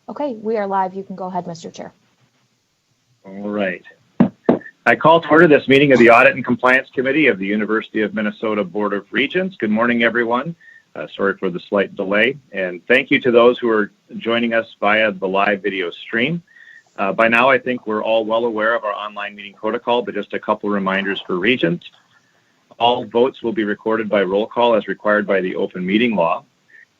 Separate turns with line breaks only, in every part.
Okay, we are live. You can go ahead, Mr. Chair.
All right. I call to order this meeting of the Audit and Compliance Committee of the University of Minnesota Board of Regents. Good morning, everyone. Sorry for the slight delay, and thank you to those who are joining us via the live video stream. By now, I think we're all well aware of our online meeting protocol, but just a couple reminders for Regents. All votes will be recorded by roll call as required by the open meeting law.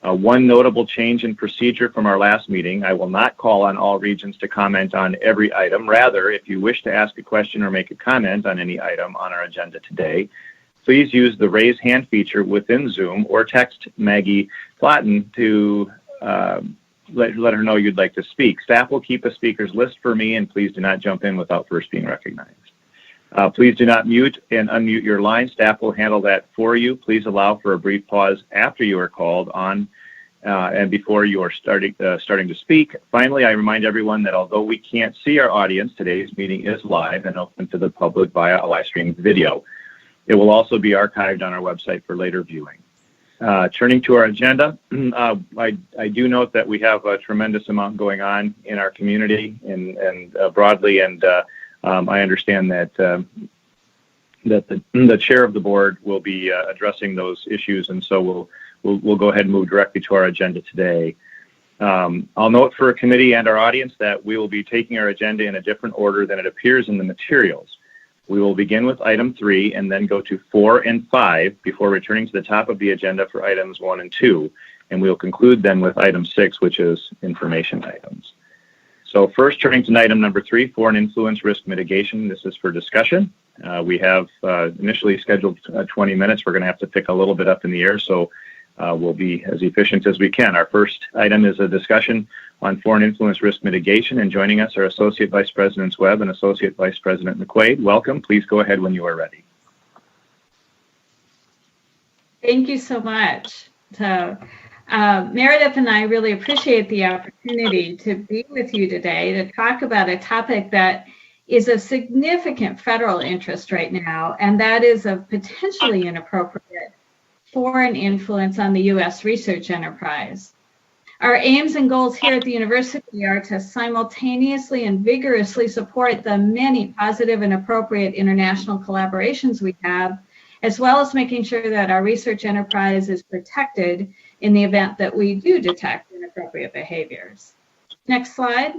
One notable change in procedure from our last meeting: I will not call on all Regents to comment on every item. Rather, if you wish to ask a question or make a comment on any item on our agenda today, please use the raise hand feature within Zoom or text Maggie Plotton to let her know you'd like to speak. Staff will keep a speaker's list for me, and please do not jump in without first being recognized. Please do not mute and unmute your line. Staff will handle that for you. Please allow for a brief pause after you are called on and before you are starting to speak. Finally, I remind everyone that although we can't see our audience, today's meeting is live and open to the public via a live stream video. It will also be archived on our website for later viewing. Turning to our agenda, I do note that we have a tremendous amount going on in our community and broadly, and I understand that the chair of the board will be addressing those issues, and so we'll go ahead and move directly to our agenda today. I'll note for a committee and our audience that we will be taking our agenda in a different order than it appears in the materials. We will begin with item 3 and then go to 4 and 5 before returning to the top of the agenda for items 1 and 2, and we'll conclude then with item 6, which is information items. So first, turning to item number 3, foreign influence risk mitigation. This is for discussion. We have initially scheduled 20 minutes. We're going to have to pick a little bit up in the air, so we'll be as efficient as we can. Our first item is a discussion on foreign influence risk mitigation, and joining us are Associate Vice Presidents Webb and Associate Vice President McQuaid. Welcome. Please go ahead when you are ready.
Thank you so much. Meredith and I really appreciate the opportunity to be with you today to talk about a topic that is of significant federal interest right now, and that is of potentially inappropriate foreign influence on the U.S. research enterprise. Our aims and goals here at the university are to simultaneously and vigorously support the many positive and appropriate international collaborations we have, as well as making sure that our research enterprise is protected in the event that we do detect inappropriate behaviors. Next slide.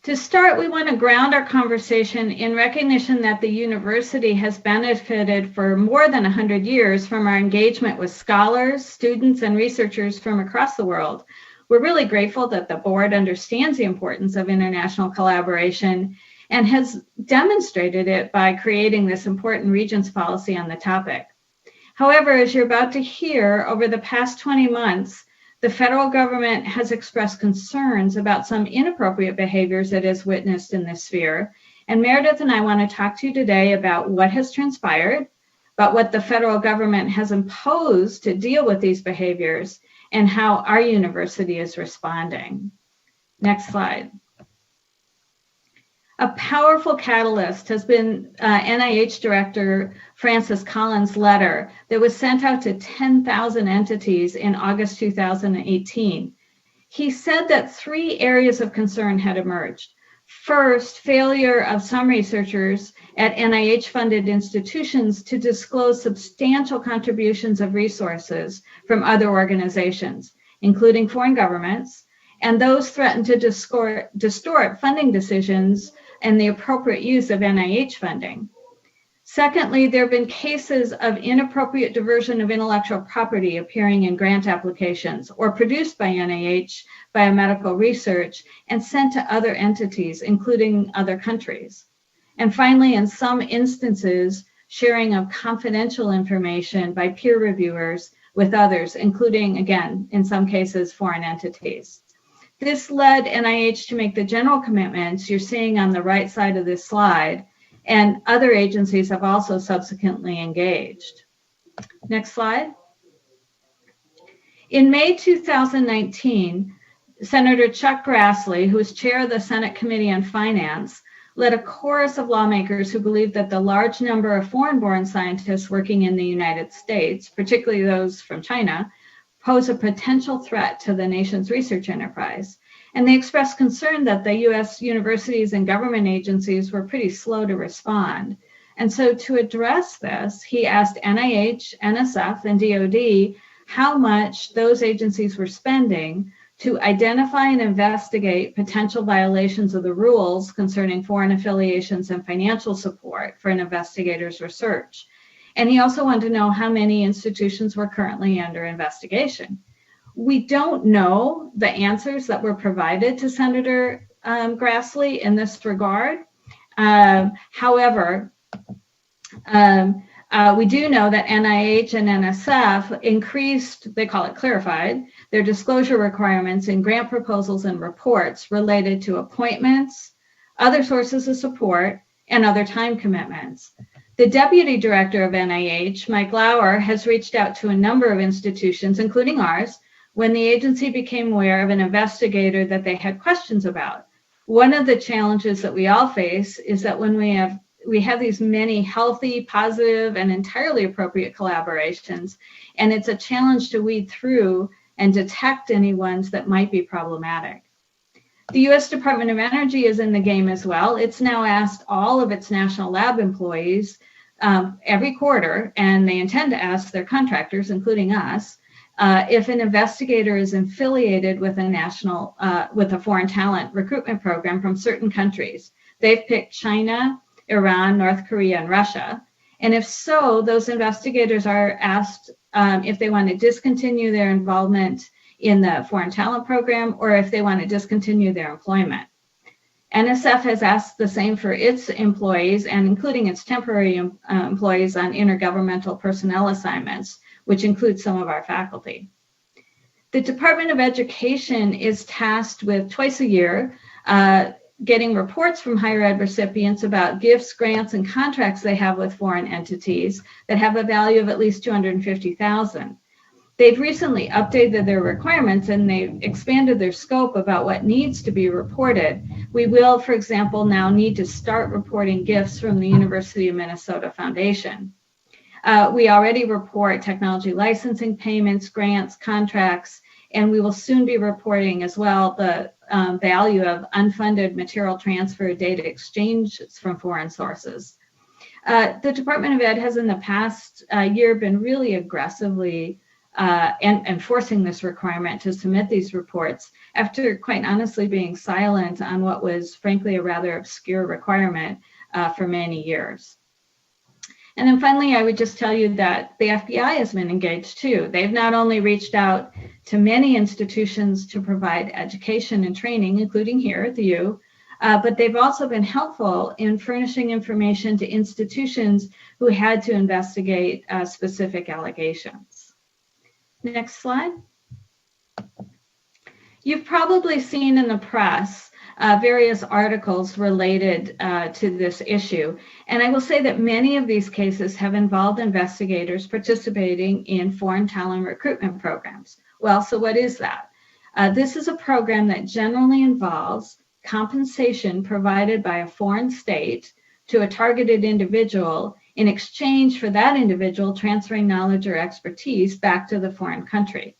To start, we want to ground our conversation in recognition that the university has benefited for more than 100 years from our engagement with scholars, students, and researchers from across the world. We're really grateful that the board understands the importance of international collaboration and has demonstrated it by creating this important Regents policy on the topic. However, as you're about to hear, over the past 20 months, the federal government has expressed concerns about some inappropriate behaviors it has witnessed in this sphere. And Meredith and I want to talk to you today about what has transpired, about what the federal government has imposed to deal with these behaviors, and how our university is responding. Next slide. A powerful catalyst has been NIH Director Francis Collins' letter that was sent out to 10,000 entities in August 2018. He said that 3 areas of concern had emerged. First, failure of some researchers at NIH-funded institutions to disclose substantial contributions of resources from other organizations, including foreign governments, and those threaten to distort funding decisions and the appropriate use of NIH funding. Secondly, there have been cases of inappropriate diversion of intellectual property appearing in grant applications or produced by NIH biomedical research and sent to other entities, including other countries. And finally, in some instances, sharing of confidential information by peer reviewers with others, including, again, in some cases, foreign entities. This led NIH to make the general commitments you're seeing on the right side of this slide, and other agencies have also subsequently engaged. Next slide. In May 2019, Senator Chuck Grassley, who is chair of the Senate Committee on Finance, led a chorus of lawmakers who believed that the large number of foreign-born scientists working in the United States, particularly those from China, pose a potential threat to the nation's research enterprise. And they expressed concern that the US universities and government agencies were pretty slow to respond. And so to address this, he asked NIH, NSF, and DoD how much those agencies were spending to identify and investigate potential violations of the rules concerning foreign affiliations and financial support for an investigator's research. And he also wanted to know how many institutions were currently under investigation. We don't know the answers that were provided to Senator Grassley in this regard. However, we do know that NIH and NSF increased, they call it clarified, their disclosure requirements in grant proposals and reports related to appointments, other sources of support, and other time commitments. The deputy director of NIH, Mike Lauer, has reached out to a number of institutions, including ours, when the agency became aware of an investigator that they had questions about. One of the challenges that we all face is that when we have these many healthy, positive, and entirely appropriate collaborations, and it's a challenge to weed through and detect any ones that might be problematic. The U.S. Department of Energy is in the game as well. It's now asked all of its national lab employees every quarter, and they intend to ask their contractors, including us, if an investigator is affiliated with a foreign talent recruitment program from certain countries. They've picked China, Iran, North Korea, and Russia. And if so, those investigators are asked if they want to discontinue their involvement in the foreign talent program or if they want to discontinue their employment. NSF has asked the same for its employees and including its temporary employees on intergovernmental personnel assignments, which includes some of our faculty. The Department of Education is tasked with twice a year getting reports from higher ed recipients about gifts, grants, and contracts they have with foreign entities that have a value of at least $250,000. They've recently updated their requirements and they've expanded their scope about what needs to be reported. We will, for example, now need to start reporting gifts from the University of Minnesota Foundation. We already report technology licensing payments, grants, contracts, and we will soon be reporting as well the value of unfunded material transfer data exchanges from foreign sources. The Department of Ed has in the past year been really aggressively enforcing this requirement to submit these reports after quite honestly being silent on what was frankly a rather obscure requirement for many years. And then finally, I would just tell you that the FBI has been engaged too. They've not only reached out to many institutions to provide education and training, including here at the U, but they've also been helpful in furnishing information to institutions who had to investigate specific allegations. Next slide. You've probably seen in the press various articles related to this issue. And I will say that many of these cases have involved investigators participating in foreign talent recruitment programs. Well, so what is that? This is a program that generally involves compensation provided by a foreign state to a targeted individual in exchange for that individual transferring knowledge or expertise back to the foreign country.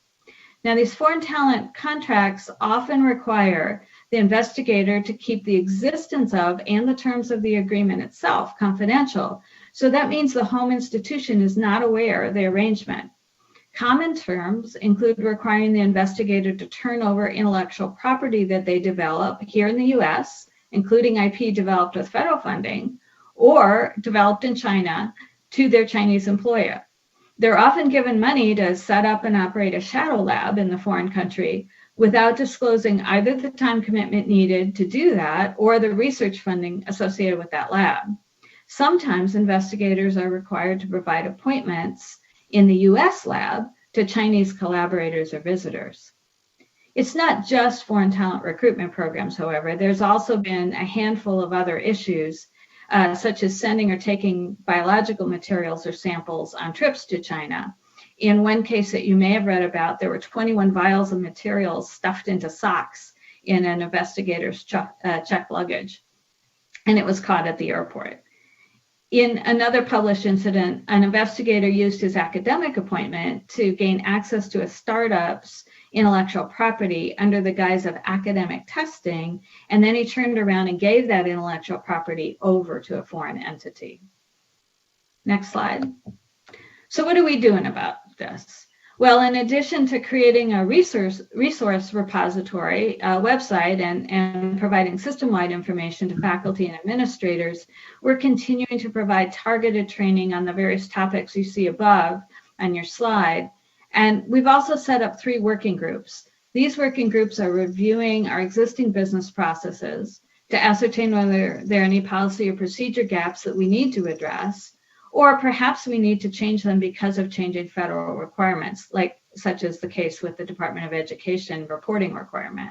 Now, these foreign talent contracts often require the investigator to keep the existence of and the terms of the agreement itself confidential. So that means the home institution is not aware of the arrangement. Common terms include requiring the investigator to turn over intellectual property that they develop here in the US, including IP developed with federal funding, or developed in China, to their Chinese employer. They're often given money to set up and operate a shadow lab in the foreign country without disclosing either the time commitment needed to do that or the research funding associated with that lab. Sometimes investigators are required to provide appointments in the US lab to Chinese collaborators or visitors. It's not just foreign talent recruitment programs, however. There's also been a handful of other issues such as sending or taking biological materials or samples on trips to China. In one case that you may have read about, there were 21 vials of materials stuffed into socks in an investigator's checked luggage. and it was caught at the airport. In another published incident, an investigator used his academic appointment to gain access to a startup's intellectual property under the guise of academic testing, and then he turned around and gave that intellectual property over to a foreign entity. Next slide. So what are we doing about this? Well, in addition to creating a resource repository website and providing system-wide information to faculty and administrators, we're continuing to provide targeted training on the various topics you see above on your slide. And we've also set up 3 working groups. These working groups are reviewing our existing business processes to ascertain whether there are any policy or procedure gaps that we need to address, or perhaps we need to change them because of changing federal requirements, such as the case with the Department of Education reporting requirement.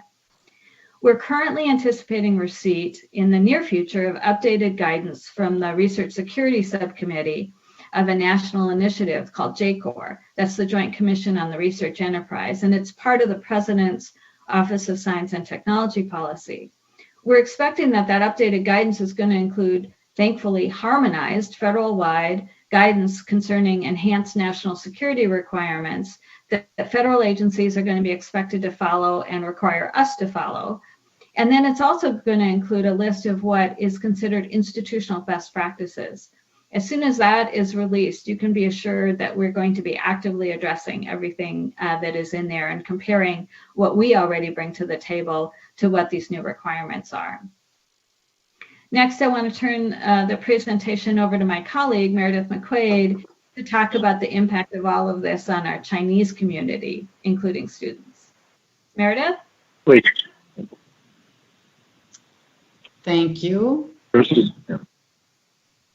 We're currently anticipating receipt in the near future of updated guidance from the Research Security Subcommittee of a national initiative called JCORE. That's the Joint Commission on the Research Enterprise, and it's part of the President's Office of Science and Technology Policy. We're expecting that updated guidance is going to include, thankfully, harmonized federal-wide guidance concerning enhanced national security requirements that federal agencies are going to be expected to follow and require us to follow. And then it's also going to include a list of what is considered institutional best practices. As soon as that is released, you can be assured that we're going to be actively addressing everything that is in there and comparing what we already bring to the table to what these new requirements are. Next, I want to turn the presentation over to my colleague, Meredith McQuaid, to talk about the impact of all of this on our Chinese community, including students. Meredith?
Please.
Thank you.
Yeah.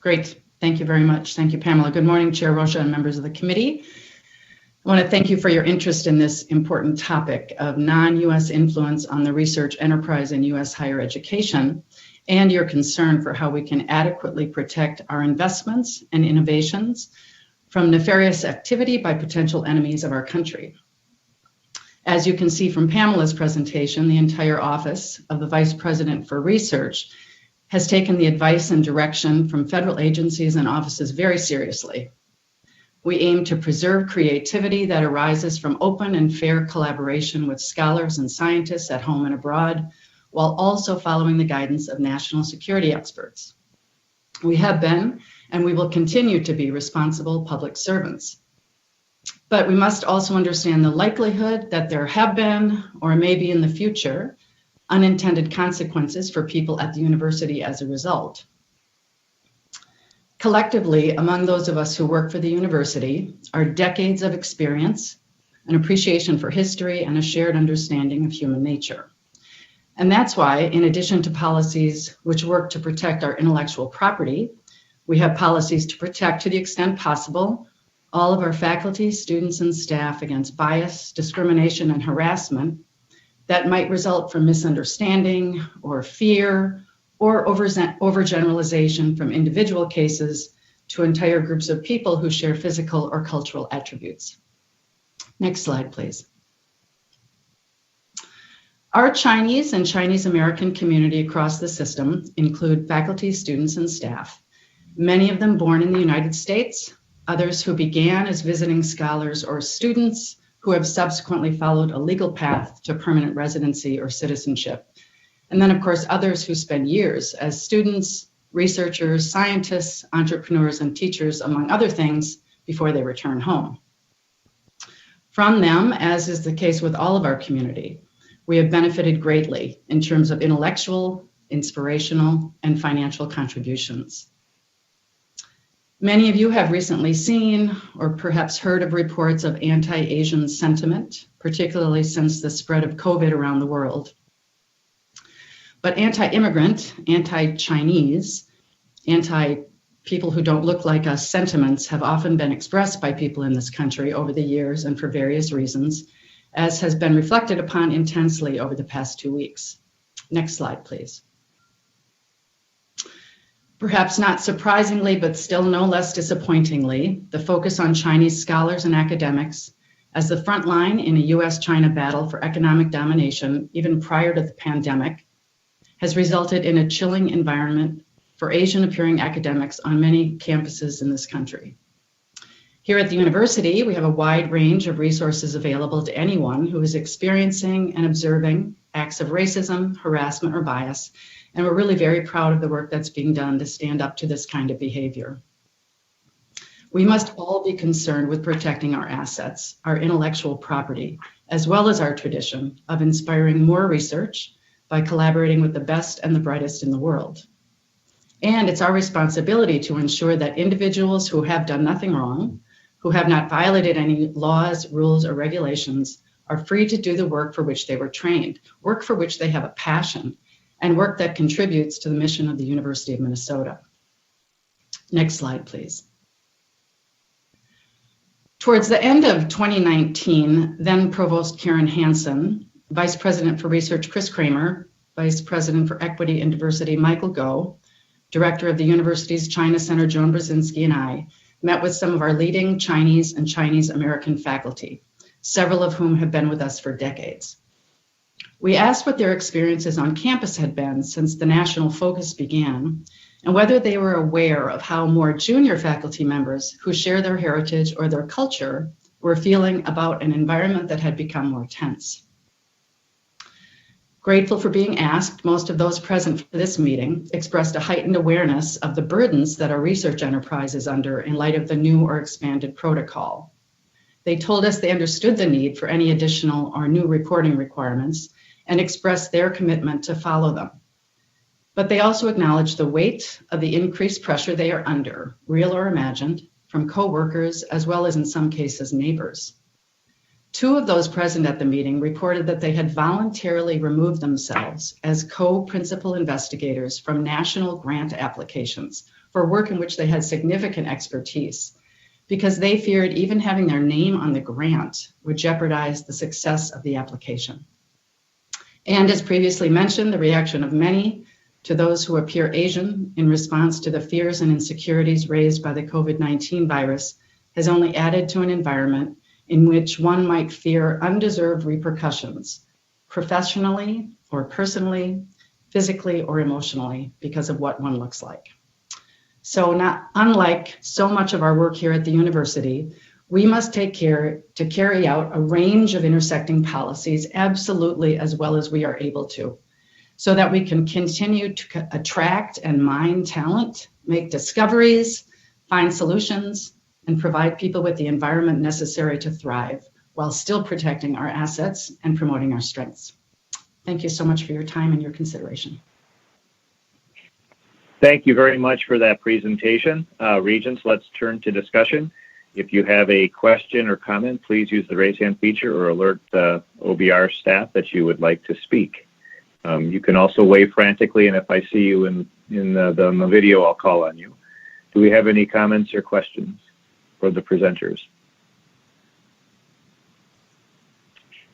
Great. Thank you very much. Thank you, Pamela. Good morning, Chair Rocha and members of the committee. I want to thank you for your interest in this important topic of non-U.S. influence on the research enterprise in U.S. higher education, and your concern for how we can adequately protect our investments and innovations from nefarious activity by potential enemies of our country. As you can see from Pamela's presentation, the entire Office of the Vice President for Research has taken the advice and direction from federal agencies and offices very seriously. We aim to preserve creativity that arises from open and fair collaboration with scholars and scientists at home and abroad, while also following the guidance of national security experts. We have been, and we will continue to be, responsible public servants. But we must also understand the likelihood that there have been, or may be in the future, unintended consequences for people at the university as a result. Collectively, among those of us who work for the university, are decades of experience, an appreciation for history, and a shared understanding of human nature. And that's why, in addition to policies which work to protect our intellectual property, we have policies to protect, to the extent possible, all of our faculty, students, and staff against bias, discrimination, and harassment that might result from misunderstanding or fear or overgeneralization from individual cases to entire groups of people who share physical or cultural attributes. Next slide, please. Our Chinese and Chinese American community across the system include faculty, students, and staff, many of them born in the United States, others who began as visiting scholars or students who have subsequently followed a legal path to permanent residency or citizenship. And then, of course, others who spend years as students, researchers, scientists, entrepreneurs, and teachers, among other things, before they return home. From them, as is the case with all of our community, we have benefited greatly in terms of intellectual, inspirational, and financial contributions. Many of you have recently seen or perhaps heard of reports of anti-Asian sentiment, particularly since the spread of COVID around the world. But anti-immigrant, anti-Chinese, anti-people who don't look like us sentiments have often been expressed by people in this country over the years and for various reasons, as has been reflected upon intensely over the past 2 weeks. Next slide, please. Perhaps not surprisingly, but still no less disappointingly, the focus on Chinese scholars and academics as the front line in a US-China battle for economic domination, even prior to the pandemic, has resulted in a chilling environment for Asian appearing academics on many campuses in this country. Here at the university, we have a wide range of resources available to anyone who is experiencing and observing acts of racism, harassment, or bias, and we're really very proud of the work that's being done to stand up to this kind of behavior. We must all be concerned with protecting our assets, our intellectual property, as well as our tradition of inspiring more research by collaborating with the best and the brightest in the world. And it's our responsibility to ensure that individuals who have done nothing wrong, who have not violated any laws, rules, or regulations, are free to do the work for which they were trained, work for which they have a passion, and work that contributes to the mission of the University of Minnesota. Next slide, please. Towards the end of 2019, then Provost Karen Hansen, Vice President for Research Chris Kramer, Vice President for Equity and Diversity Michael Go, Director of the university's China Center Joan Brzezinski, and I met with some of our leading Chinese and Chinese American faculty, several of whom have been with us for decades. We asked what their experiences on campus had been since the national focus began, and whether they were aware of how more junior faculty members who share their heritage or their culture were feeling about an environment that had become more tense. Grateful for being asked, most of those present for this meeting expressed a heightened awareness of the burdens that our research enterprise is under in light of the new or expanded protocol. They told us they understood the need for any additional or new reporting requirements and expressed their commitment to follow them. But they also acknowledged the weight of the increased pressure they are under, real or imagined, from coworkers as well as in some cases neighbors. Two of those present at the meeting reported that they had voluntarily removed themselves as co-principal investigators from national grant applications for work in which they had significant expertise, because they feared even having their name on the grant would jeopardize the success of the application. And as previously mentioned, the reaction of many to those who appear Asian in response to the fears and insecurities raised by the COVID-19 virus has only added to an environment in which one might fear undeserved repercussions, professionally or personally, physically or emotionally, because of what one looks like. So not unlike so much of our work here at the university, we must take care to carry out a range of intersecting policies absolutely as well as we are able to, so that we can continue to attract and mine talent, make discoveries, find solutions, and provide people with the environment necessary to thrive while still protecting our assets and promoting our strengths. Thank you so much for your time and your consideration.
Thank you very much for that presentation. Regents, let's turn to discussion. If you have a question or comment, please use the raise hand feature or alert the OBR staff that you would like to speak. You can also wave frantically, and if I see you in the video, I'll call on you. Do we have any comments or questions for the presenters?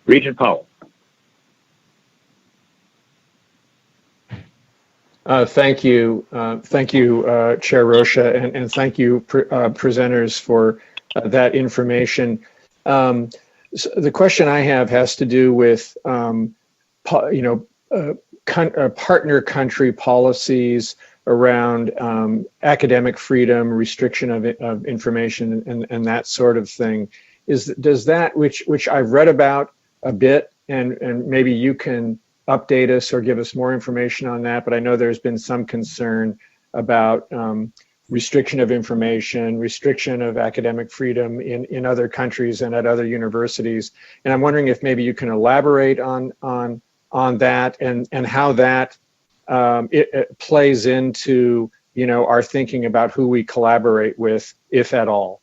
Regent Powell.
Thank you, Chair Rocha, and thank you, presenters, for that information. So the question I have has to do with, partner country policies around academic freedom, restriction of information, and that sort of thing. Does that, which I've read about a bit, and maybe you can update us or give us more information on that, but I know there's been some concern about restriction of information, restriction of academic freedom in other countries and at other universities. And I'm wondering if maybe you can elaborate on that and how that it plays into our thinking about who we collaborate with, if at all.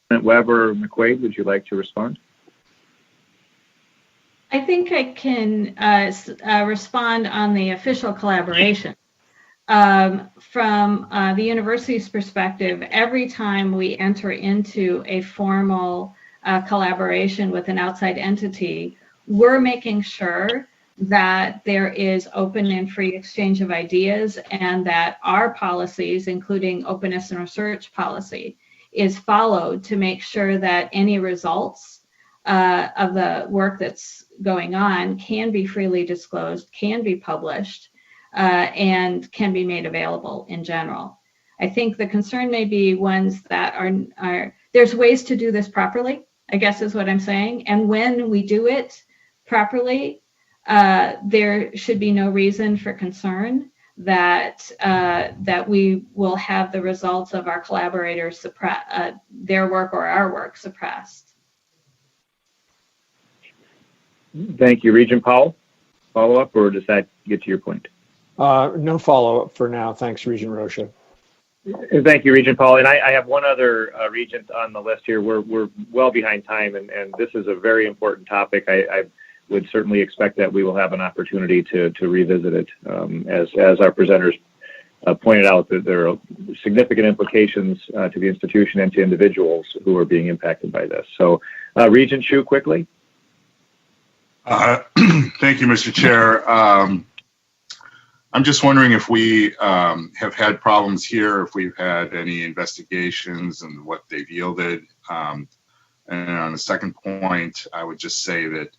Weber McQuaid, would you like to respond?
I think I can respond on the official collaboration. From the university's perspective, every time we enter into a formal collaboration with an outside entity, we're making sure that there is open and free exchange of ideas, and that our policies, including openness and research policy, is followed to make sure that any results of the work that's going on can be freely disclosed, can be published, and can be made available in general. I think the concern may be ones that are there's ways to do this properly, I guess is what I'm saying. And when we do it properly, there should be no reason for concern that we will have the results of our collaborators their work or our work suppressed.
Thank you, Regent Powell. Follow up, or does that get to your point?
No follow-up for now. Thanks, Regent Rocha.
Thank you, Regent Powell. And I have one other regent on the list here. We're well behind time, and this is a very important topic. I would certainly expect that we will have an opportunity to revisit it. As our presenters pointed out, that there are significant implications to the institution and to individuals who are being impacted by this. So, Regent Hsu, quickly.
Thank you, Mr. Chair. I'm just wondering if we have had problems here, if we've had any investigations and what they've yielded. And on the second point, I would just say that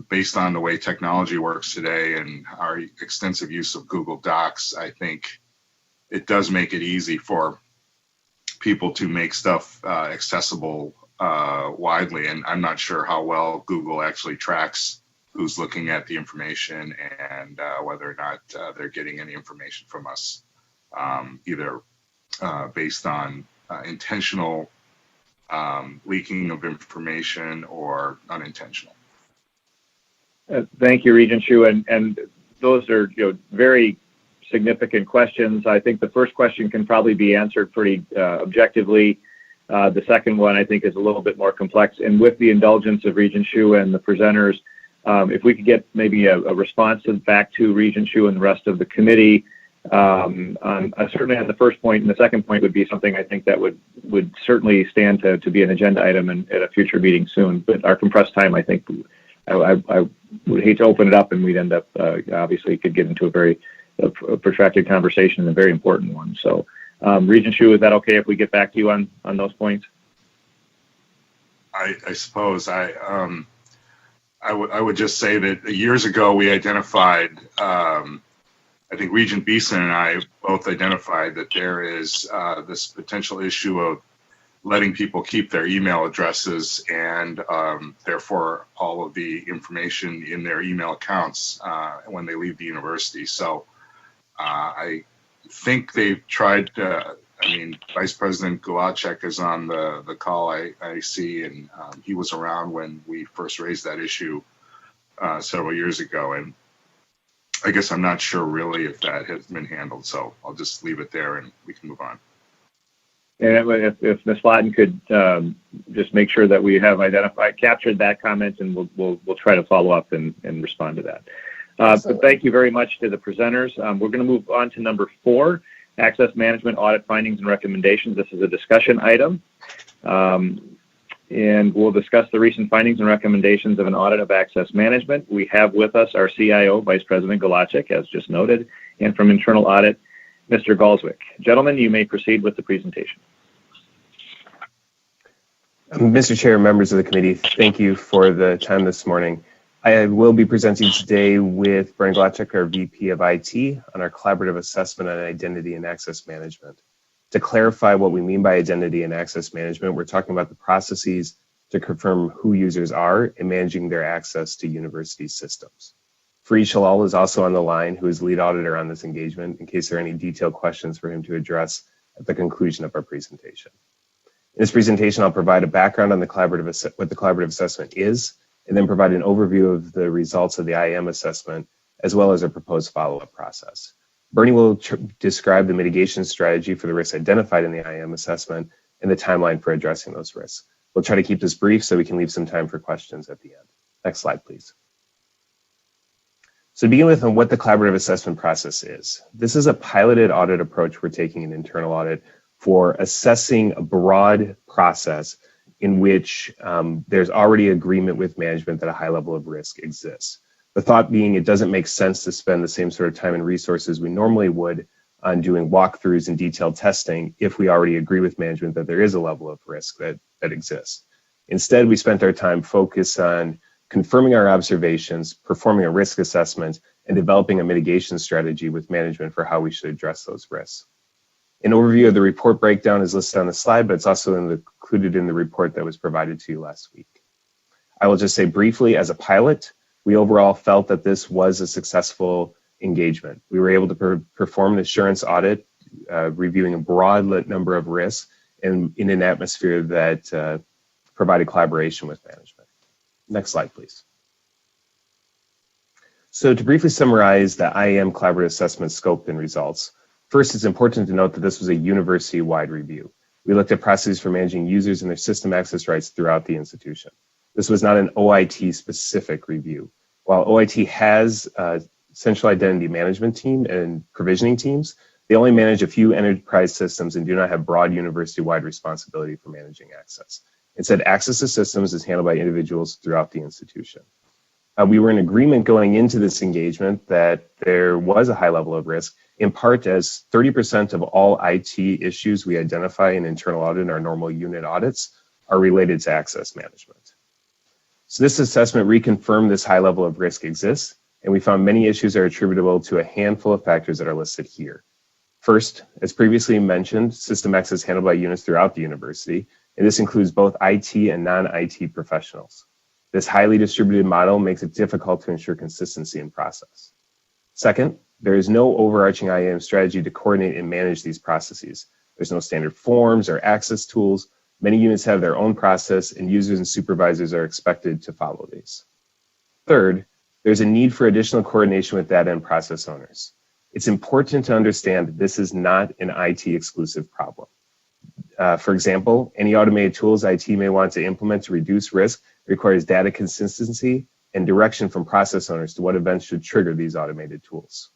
based on the way technology works today and our extensive use of Google Docs, I think it does make it easy for people to make stuff accessible widely. And I'm not sure how well Google actually tracks who's looking at the information and whether or not they're getting any information from us, either based on intentional leaking of information or unintentional.
Thank you, Regent Hsu, and those are very significant questions. I think the first question can probably be answered pretty objectively. The second one, I think, is a little bit more complex. And with the indulgence of Regent Hsu and the presenters, if we could get maybe a response back to Regent Hsu and the rest of the committee, certainly on the first point, and the second point would be something I think that would certainly stand to be an agenda item at a future meeting soon. But our compressed time, I think, I would hate to open it up and we'd end up, obviously, could get into a very protracted conversation and a very important one. So, Regent Hsu, is that okay if we get back to you on those points?
I suppose I would just say that years ago we identified, I think Regent Beeson and I both identified that there is this potential issue of letting people keep their email addresses and therefore all of the information in their email accounts when they leave the university. So I think they've tried, Vice President Gulacek is on the call I see, and he was around when we first raised that issue several years ago. And I guess I'm not sure really if that has been handled, so I'll just leave it there and we can move on.
And if Ms. Lawton could just make sure that we have captured that comment, and we'll try to follow up and respond to that. But thank you very much to the presenters. We're going to move on to number 4, access management audit findings and recommendations. This is a discussion item. And we'll discuss the recent findings and recommendations of an audit of access management. We have with us our CIO, Vice President Gulacek, as just noted, and from internal audit, Mr. Galswick. Gentlemen, you may proceed with the presentation.
Mr. Chair, members of the committee, thank you for the time this morning. I will be presenting today with Brian Gulacek, our VP of IT, on our collaborative assessment on identity and access management. To clarify what we mean by identity and access management, we're talking about the processes to confirm who users are and managing their access to university systems. Fareed Shalal is also on the line, who is lead auditor on this engagement, in case there are any detailed questions for him to address at the conclusion of our presentation. In this presentation, I'll provide a background on what the collaborative assessment is, and then provide an overview of the results of the IAM assessment, as well as a proposed follow-up process. Bernie will describe the mitigation strategy for the risks identified in the IAM assessment and the timeline for addressing those risks. We'll try to keep this brief so we can leave some time for questions at the end. Next slide, please. So to begin with, on what the collaborative assessment process is. This is a piloted audit approach we're taking in internal audit for assessing a broad process in which there's already agreement with management that a high level of risk exists. The thought being it doesn't make sense to spend the same sort of time and resources we normally would on doing walkthroughs and detailed testing if we already agree with management that there is a level of risk that exists. Instead, we spent our time focused on confirming our observations, performing a risk assessment, and developing a mitigation strategy with management for how we should address those risks. An overview of the report breakdown is listed on the slide, but it's also included in the report that was provided to you last week. I will just say briefly, as a pilot, we overall felt that this was a successful engagement. We were able to perform an assurance audit, reviewing a broad number of risks and in an atmosphere that provided collaboration with management. Next slide, please. So to briefly summarize the IAM collaborative assessment scope and results, first, it's important to note that this was a university-wide review. We looked at processes for managing users and their system access rights throughout the institution. This was not an OIT-specific review. While OIT has a central identity management team and provisioning teams, they only manage a few enterprise systems and do not have broad university-wide responsibility for managing access. Instead, access to systems is handled by individuals throughout the institution. We were in agreement going into this engagement that there was a high level of risk, in part as 30% of all IT issues we identify in internal audit and our normal unit audits are related to access management. So this assessment reconfirmed this high level of risk exists, and we found many issues are attributable to a handful of factors that are listed here. First, as previously mentioned, system access handled by units throughout the university, and this includes both IT and non-IT professionals. This highly distributed model makes it difficult to ensure consistency in process. Second, there is no overarching IAM strategy to coordinate and manage these processes. There's no standard forms or access tools. Many units have their own process, and users and supervisors are expected to follow these. Third, there's a need for additional coordination with data and process owners. It's important to understand that this is not an IT exclusive problem. For example, any automated tools IT may want to implement to reduce risk requires data consistency and direction from process owners to what events should trigger these automated tools.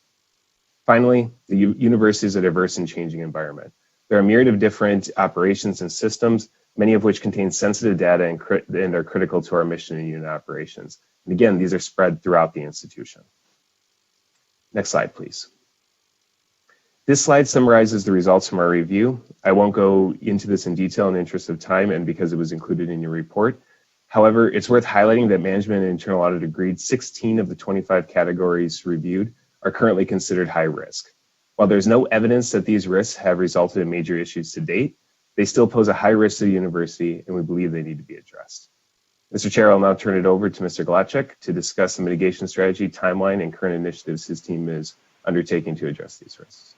Finally, the university is a diverse and changing environment. There are a myriad of different operations and systems, many of which contain sensitive data and are critical to our mission and unit operations. And again, these are spread throughout the institution. Next slide, please. This slide summarizes the results from our review. I won't go into this in detail in the interest of time and because it was included in your report. However, it's worth highlighting that management and internal audit agreed 16 of the 25 categories reviewed are currently considered high risk. While there's no evidence that these risks have resulted in major issues to date, they still pose a high risk to the university, and we believe they need to be addressed. Mr. Chair, I'll now turn it over to Mr. Glacek to discuss the mitigation strategy, timeline, and current initiatives his team is undertaking to address these risks.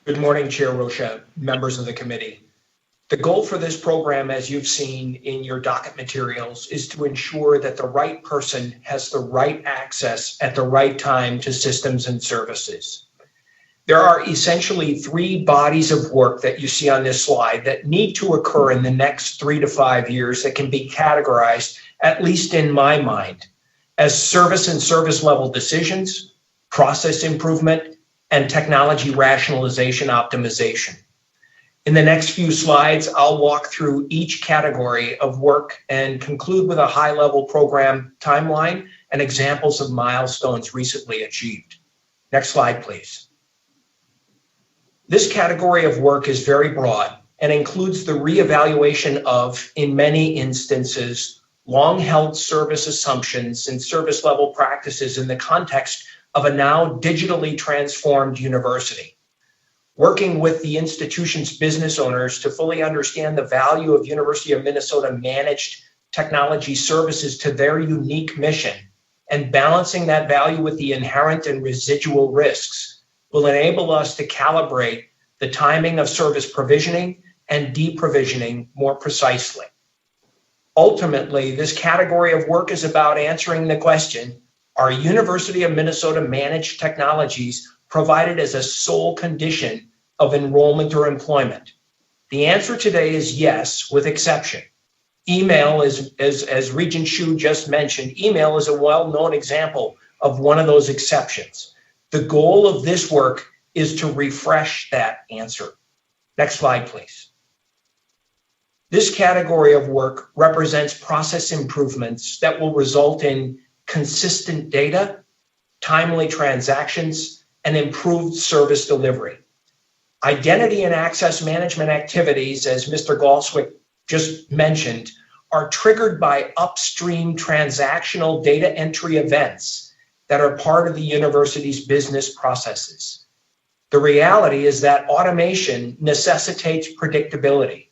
Good morning, Chair Rocha, members of the committee. The goal for this program, as you've seen in your docket materials, is to ensure that the right person has the right access at the right time to systems and services. There are essentially three bodies of work that you see on this slide that need to occur in the next 3 to 5 years that can be categorized, at least in my mind, as service and service level decisions, process improvement, and technology rationalization optimization. In the next few slides, I'll walk through each category of work and conclude with a high-level program timeline and examples of milestones recently achieved. Next slide, please. This category of work is very broad and includes the reevaluation of, in many instances, long-held service assumptions and service level practices in the context of a now digitally transformed university. Working with the institution's business owners to fully understand the value of University of Minnesota managed technology services to their unique mission and balancing that value with the inherent and residual risks will enable us to calibrate the timing of service provisioning and deprovisioning more precisely. Ultimately, this category of work is about answering the question, are University of Minnesota managed technologies provided as a sole condition of enrollment or employment? The answer today is yes, with exception. Email is, as Regent Shu just mentioned, email is a well-known example of one of those exceptions. The goal of this work is to refresh that answer. Next slide, please. This category of work represents process improvements that will result in consistent data, timely transactions, and improved service delivery. Identity and access management activities, as Mr. Galswick just mentioned, are triggered by upstream transactional data entry events that are part of the university's business processes. The reality is that automation necessitates predictability,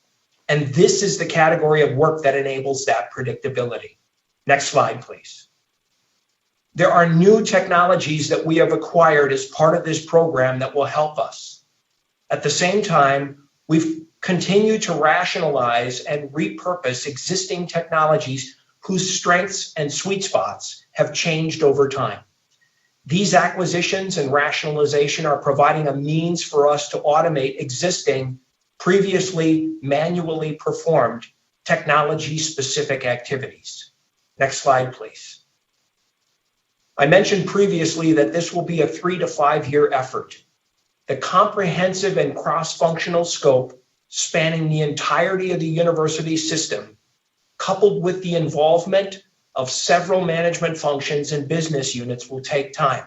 and this is the category of work that enables that predictability. Next slide, please. There are new technologies that we have acquired as part of this program that will help us. At the same time, we've continued to rationalize and repurpose existing technologies whose strengths and sweet spots have changed over time. These acquisitions and rationalization are providing a means for us to automate existing, previously manually performed technology-specific activities. Next slide, please. I mentioned previously that this will be a 3 to 5 year effort. The comprehensive and cross-functional scope spanning the entirety of the university system, coupled with the involvement of several management functions and business units, will take time.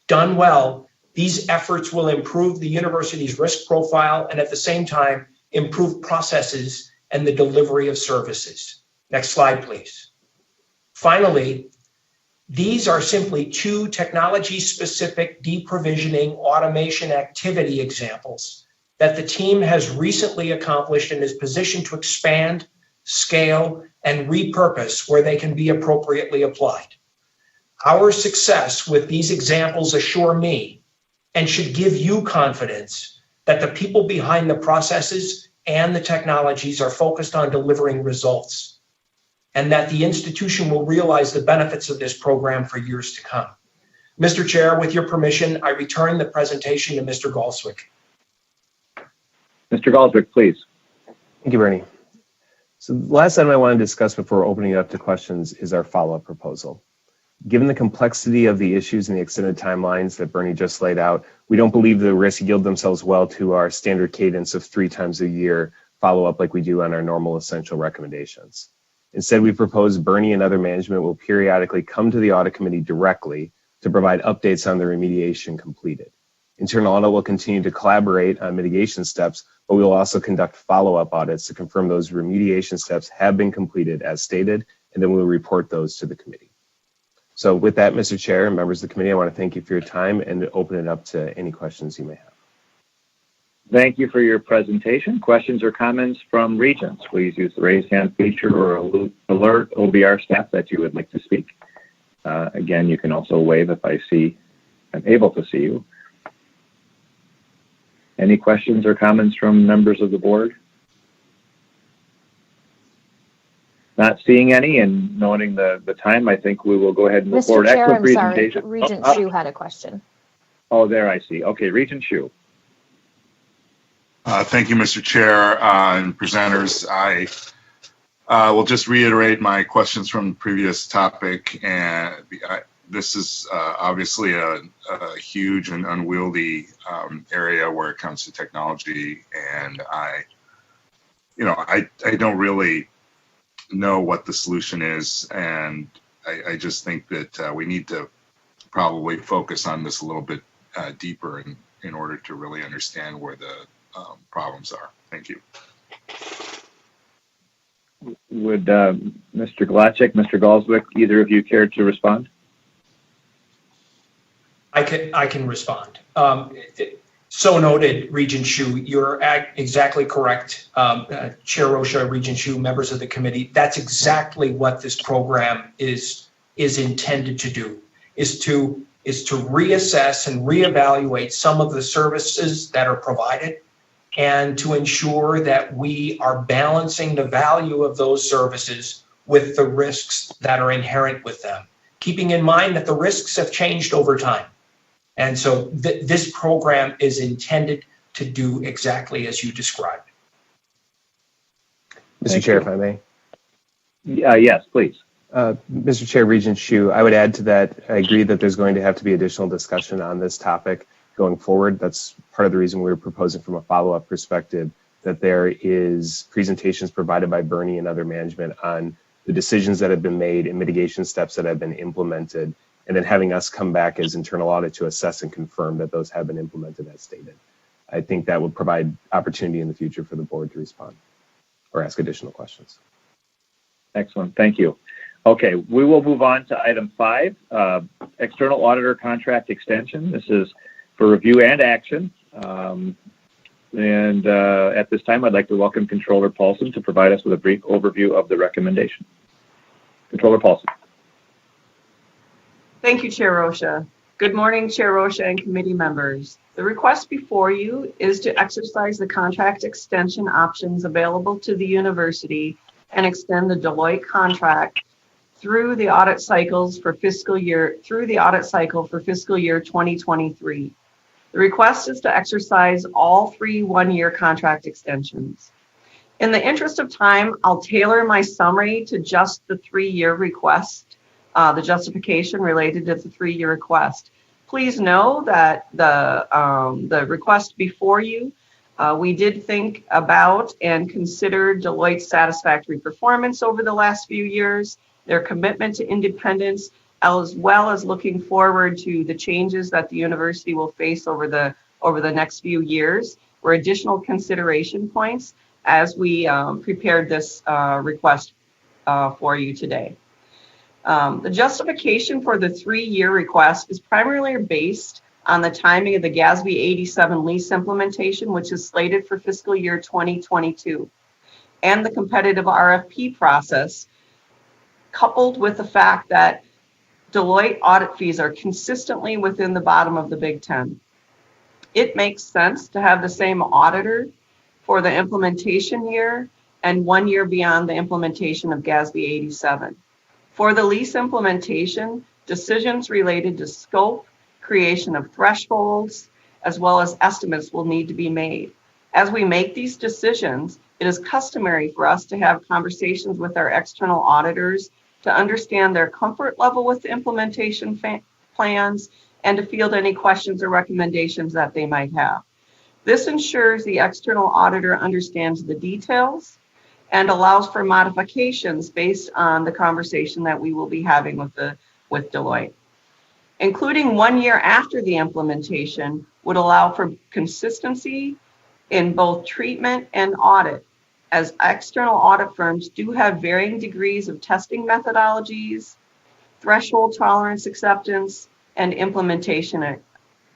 Done well, these efforts will improve the university's risk profile and at the same time improve processes and the delivery of services. Next slide, please. Finally, these are simply 2 technology-specific deprovisioning automation activity examples that the team has recently accomplished and is positioned to expand, scale, and repurpose where they can be appropriately applied. Our success with these examples assure me and should give you confidence that the people behind the processes and the technologies are focused on delivering results, and that the institution will realize the benefits of this program for years to come. Mr. Chair, with your permission, I return the presentation to Mr. Galswick.
Mr. Galswick, please.
Thank you, Bernie. So the last item I want to discuss before opening it up to questions is our follow-up proposal. Given the complexity of the issues and the extended timelines that Bernie just laid out, we don't believe the risks yield themselves well to our standard cadence of 3 times a year follow-up like we do on our normal essential recommendations. Instead, we propose Bernie and other management will periodically come to the audit committee directly to provide updates on the remediation completed. Internal audit will continue to collaborate on mitigation steps, but we will also conduct follow-up audits to confirm those remediation steps have been completed as stated, and then we'll report those to the committee. So with that, Mr. Chair and members of the committee, I want to thank you for your time and open it up to any questions you may have.
Thank you for your presentation. Questions or comments from Regents? Please use the raise hand feature or alert OBR staff that you would like to speak. Again, you can also wave if I'm able to see you. Any questions or comments from members of the board? Not seeing any, and noting the time, I think we will go ahead and move forward.
Mr. Chair,
Excellent
I'm sorry,
presentation.
Regent Hsu had a question.
Oh, there I see. Okay, Regent Hsu.
Thank you, Mr. Chair and presenters. I will just reiterate my questions from the previous topic. And this is obviously a huge and unwieldy area where it comes to technology. And I don't really know what the solution is. And I just think that we need to probably focus on this a little bit deeper in order to really understand where the problems are. Thank you.
Would Mr. Glacek, Mr. Galswick, either of you care to respond?
I can respond. So noted, Regent Hsu. You're exactly correct. Chair Rocha, Regent Hsu, members of the committee, that's exactly what this program is intended to do, is to reassess and reevaluate some of the services that are provided and to ensure that we are balancing the value of those services with the risks that are inherent with them, keeping in mind that the risks have changed over time. And so this program is intended to do exactly as you described.
Mr. Chair, if I may.
Yes, please.
Mr. Chair, Regent Hsu, I would add to that. I agree that there's going to have to be additional discussion on this topic going forward. That's part of the reason we were proposing from a follow-up perspective that there is presentations provided by Bernie and other management on the decisions that have been made and mitigation steps that have been implemented, and then having us come back as internal audit to assess and confirm that those have been implemented as stated. I think that would provide opportunity in the future for the board to respond or ask additional questions.
Excellent. Thank you. Okay, we will move on to item 5, external auditor contract extension. This is for review and action. At this time, I'd like to welcome Controller Paulson to provide us with a brief overview of the recommendation. Controller Paulson.
Thank you, Chair Rocha. Good morning, Chair Rocha and committee members. The request before you is to exercise the contract extension options available to the university and extend the Deloitte contract through the audit cycles for fiscal year 2023. The request is to exercise all 3 one-year contract extensions. In the interest of time, I'll tailor my summary to just the 3-year request, the justification related to the 3-year request. Please know that the request before you, we did think about and consider Deloitte's satisfactory performance over the last few years, their commitment to independence, as well as looking forward to the changes that the university will face over the next few years, were additional consideration points as we prepared this request for you today. The justification for the 3-year request is primarily based on the timing of the GASB 87 lease implementation, which is slated for fiscal year 2022, and the competitive RFP process, coupled with the fact that Deloitte audit fees are consistently within the bottom of the Big Ten. It makes sense to have the same auditor for the implementation year and 1 year beyond the implementation of GASB 87. For the lease implementation, decisions related to scope, creation of thresholds, as well as estimates will need to be made. As we make these decisions, it is customary for us to have conversations with our external auditors to understand their comfort level with the implementation plans and to field any questions or recommendations that they might have. This ensures the external auditor understands the details and allows for modifications based on the conversation that we will be having with Deloitte. Including 1 year after the implementation would allow for consistency in both treatment and audit, as external audit firms do have varying degrees of testing methodologies, threshold tolerance acceptance, and implementation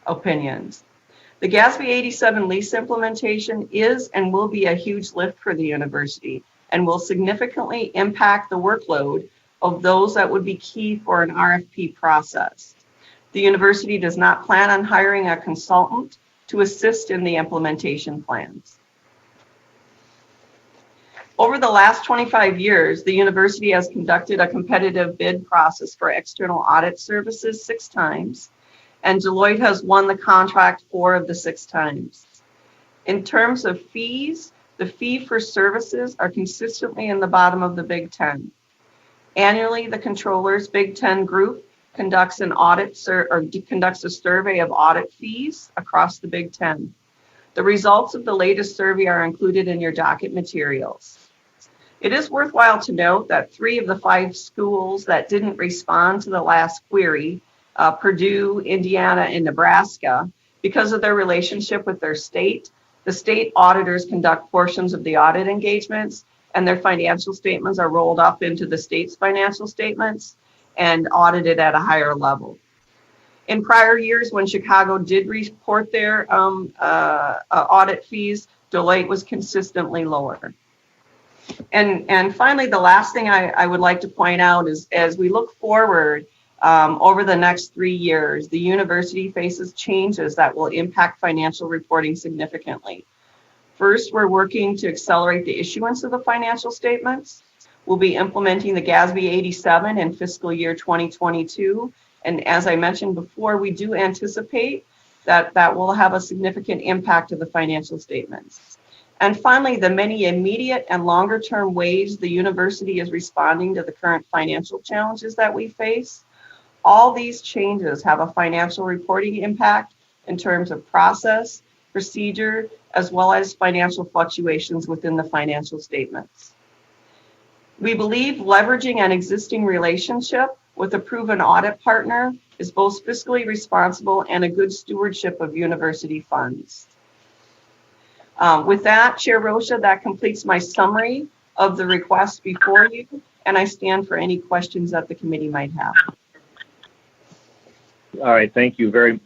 opinions. The GASB 87 lease implementation is and will be a huge lift for the university and will significantly impact the workload of those that would be key for an RFP process. The university does not plan on hiring a consultant to assist in the implementation plans. Over the last 25 years, the university has conducted a competitive bid process for external audit services 6 times, and Deloitte has won the contract 4 of the 6 times. In terms of fees, the fee for services are consistently in the bottom of the Big Ten. Annually, the controller's Big Ten group conducts an audit conducts a survey of audit fees across the Big Ten. The results of the latest survey are included in your docket materials. It is worthwhile to note that 3 of the 5 schools that didn't respond to the last query, Purdue, Indiana, and Nebraska, because of their relationship with their state, the state auditors conduct portions of the audit engagements, and their financial statements are rolled up into the state's financial statements and audited at a higher level. In prior years, when Chicago did report their audit fees, Deloitte was consistently lower. And finally, the last thing I would like to point out is, as we look forward over the next 3 years, the university faces changes that will impact financial reporting significantly. First, we're working to accelerate the issuance of the financial statements. We'll be implementing the GASB 87 in fiscal year 2022. And as I mentioned before, we do anticipate that will have a significant impact to the financial statements. And finally, the many immediate and longer term ways the university is responding to the current financial challenges that we face. All these changes have a financial reporting impact in terms of process, procedure, as well as financial fluctuations within the financial statements. We believe leveraging an existing relationship with a proven audit partner is both fiscally responsible and a good stewardship of university funds. With that, Chair Rocha, that completes my summary of the request before you, and I stand for any questions that the committee might have.
All right, thank you very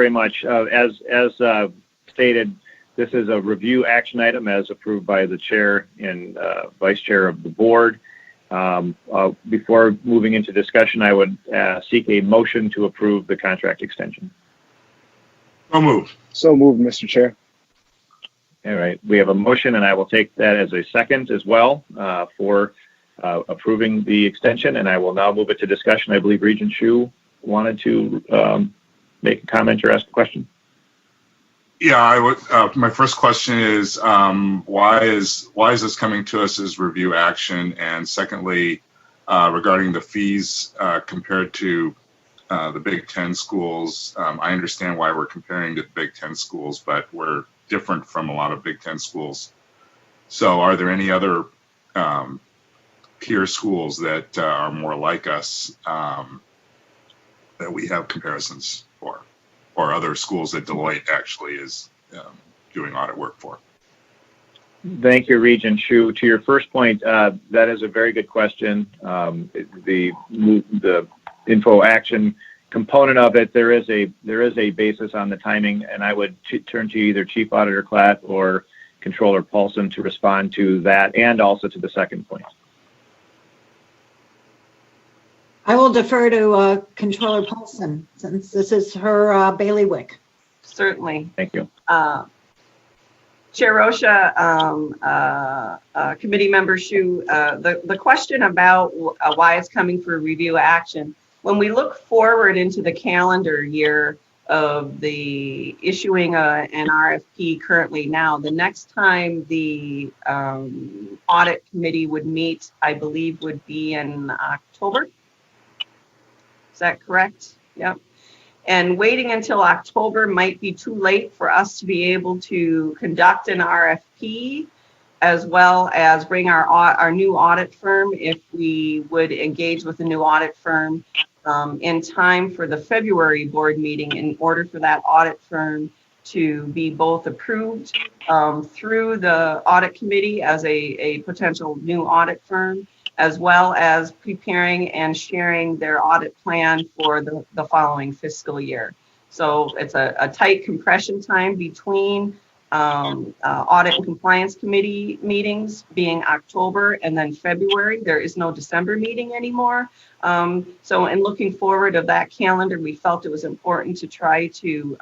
much. As stated, this is a review action item as approved by the chair and vice chair of the board. Before moving into discussion, I would seek a motion to approve the contract extension.
So moved.
So moved, Mr. Chair.
All right, we have a motion, and I will take that as a second as well for approving the extension, and I will now move it to discussion. I believe Regent Hsu wanted to make a comment or ask a question.
Yeah, I would. My first question is why is this coming to us as review action? And secondly, regarding the fees compared to the Big Ten schools, I understand why we're comparing to the Big Ten schools, but we're different from a lot of Big Ten schools. So, are there any other peer schools that are more like us that we have comparisons for? Or other schools that Deloitte actually is doing audit work for?
Thank you, Regent Hsu. To your first point, that is a very good question. The info action component of it, there is a basis on the timing, and I would turn to either Chief Auditor Klatt or Controller Paulson to respond to that and also to the second point.
I will defer to Controller Paulson since this is her bailiwick.
Certainly.
Thank you.
Chair Rocha, committee member Hsu, the question about why it's coming for review action, when we look forward into the calendar year of the issuing an RFP currently now, the next time the audit committee would meet, I believe, would be in October. Is that correct? Yep. And waiting until October might be too late for us to be able to conduct an RFP, as well as bring our new audit firm, if we would engage with a new audit firm in time for the February board meeting, in order for that audit firm to be both approved through the audit committee as a potential new audit firm, as well as preparing and sharing their audit plan for the following fiscal year. So it's a tight compression time between audit and compliance committee meetings being October and then February. There is no December meeting anymore. So in looking forward of that calendar, we felt it was important to try to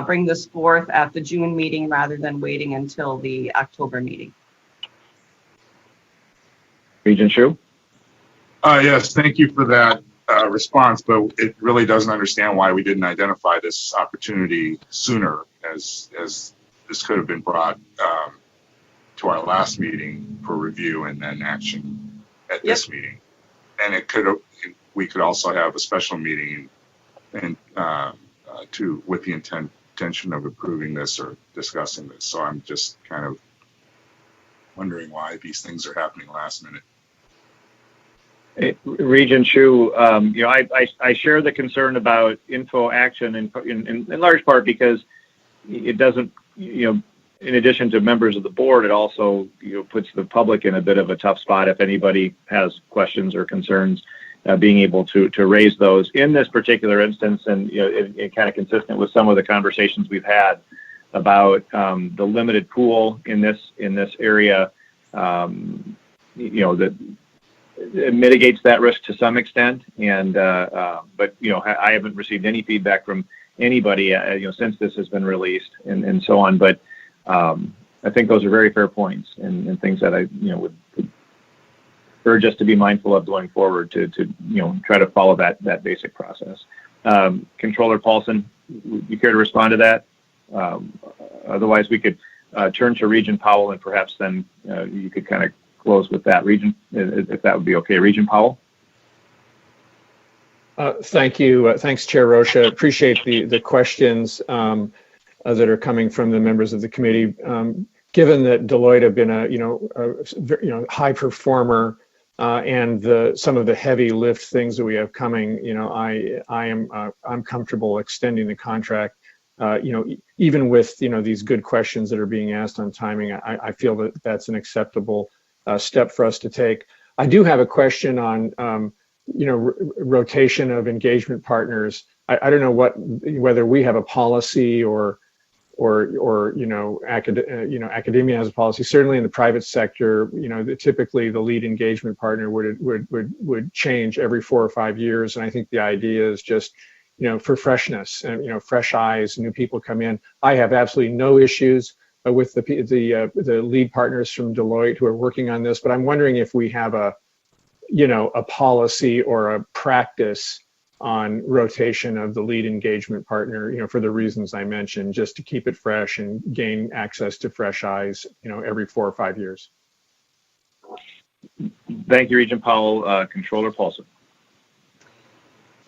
bring this forth at the June meeting rather than waiting until the October meeting.
Regent Hsu?
Yes, thank you for that response, but it really doesn't understand why we didn't identify this opportunity sooner, as this could have been brought to our last meeting for review and then action at this meeting. And we could also have a special meeting and with the intention of approving this or discussing this. So I'm just kind of wondering why these things are happening last minute.
Regent Hsu, I share the concern about info action in large part because it doesn't, in addition to members of the board, it also puts the public in a bit of a tough spot if anybody has questions or concerns, being able to raise those in this particular instance, and it kind of consistent with some of the conversations we've had about the limited pool in this area. That it mitigates that risk to some extent, and but I haven't received any feedback from anybody since this has been released and so on. But I think those are very fair points and things that I would urge us to be mindful of going forward to try to follow that basic process. Controller Paulson, you care to respond to that? Otherwise, we could turn to Regent Powell, and perhaps then you could kind of close with that, Regent, if that would be okay. Regent Powell?
Thank you. Thanks, Chair Rocha. Appreciate the questions that are coming from the members of the committee. Given that Deloitte have been a high performer and some of the heavy lift things that we have coming, I'm comfortable extending the contract. Even with these good questions that are being asked on timing, I feel that that's an acceptable step for us to take. I do have a question on, rotation of engagement partners. I don't know whether we have a policy or academia has a policy. Certainly in the private sector, typically the lead engagement partner would change every 4 or 5 years. And I think the idea is just, for freshness and, fresh eyes, new people come in. I have absolutely no issues with the lead partners from Deloitte who are working on this, but I'm wondering if we have a policy or a practice on rotation of the lead engagement partner, for the reasons I mentioned, just to keep it fresh and gain access to fresh eyes, every 4 or 5 years.
Thank you, Regent Powell. Controller Paulson.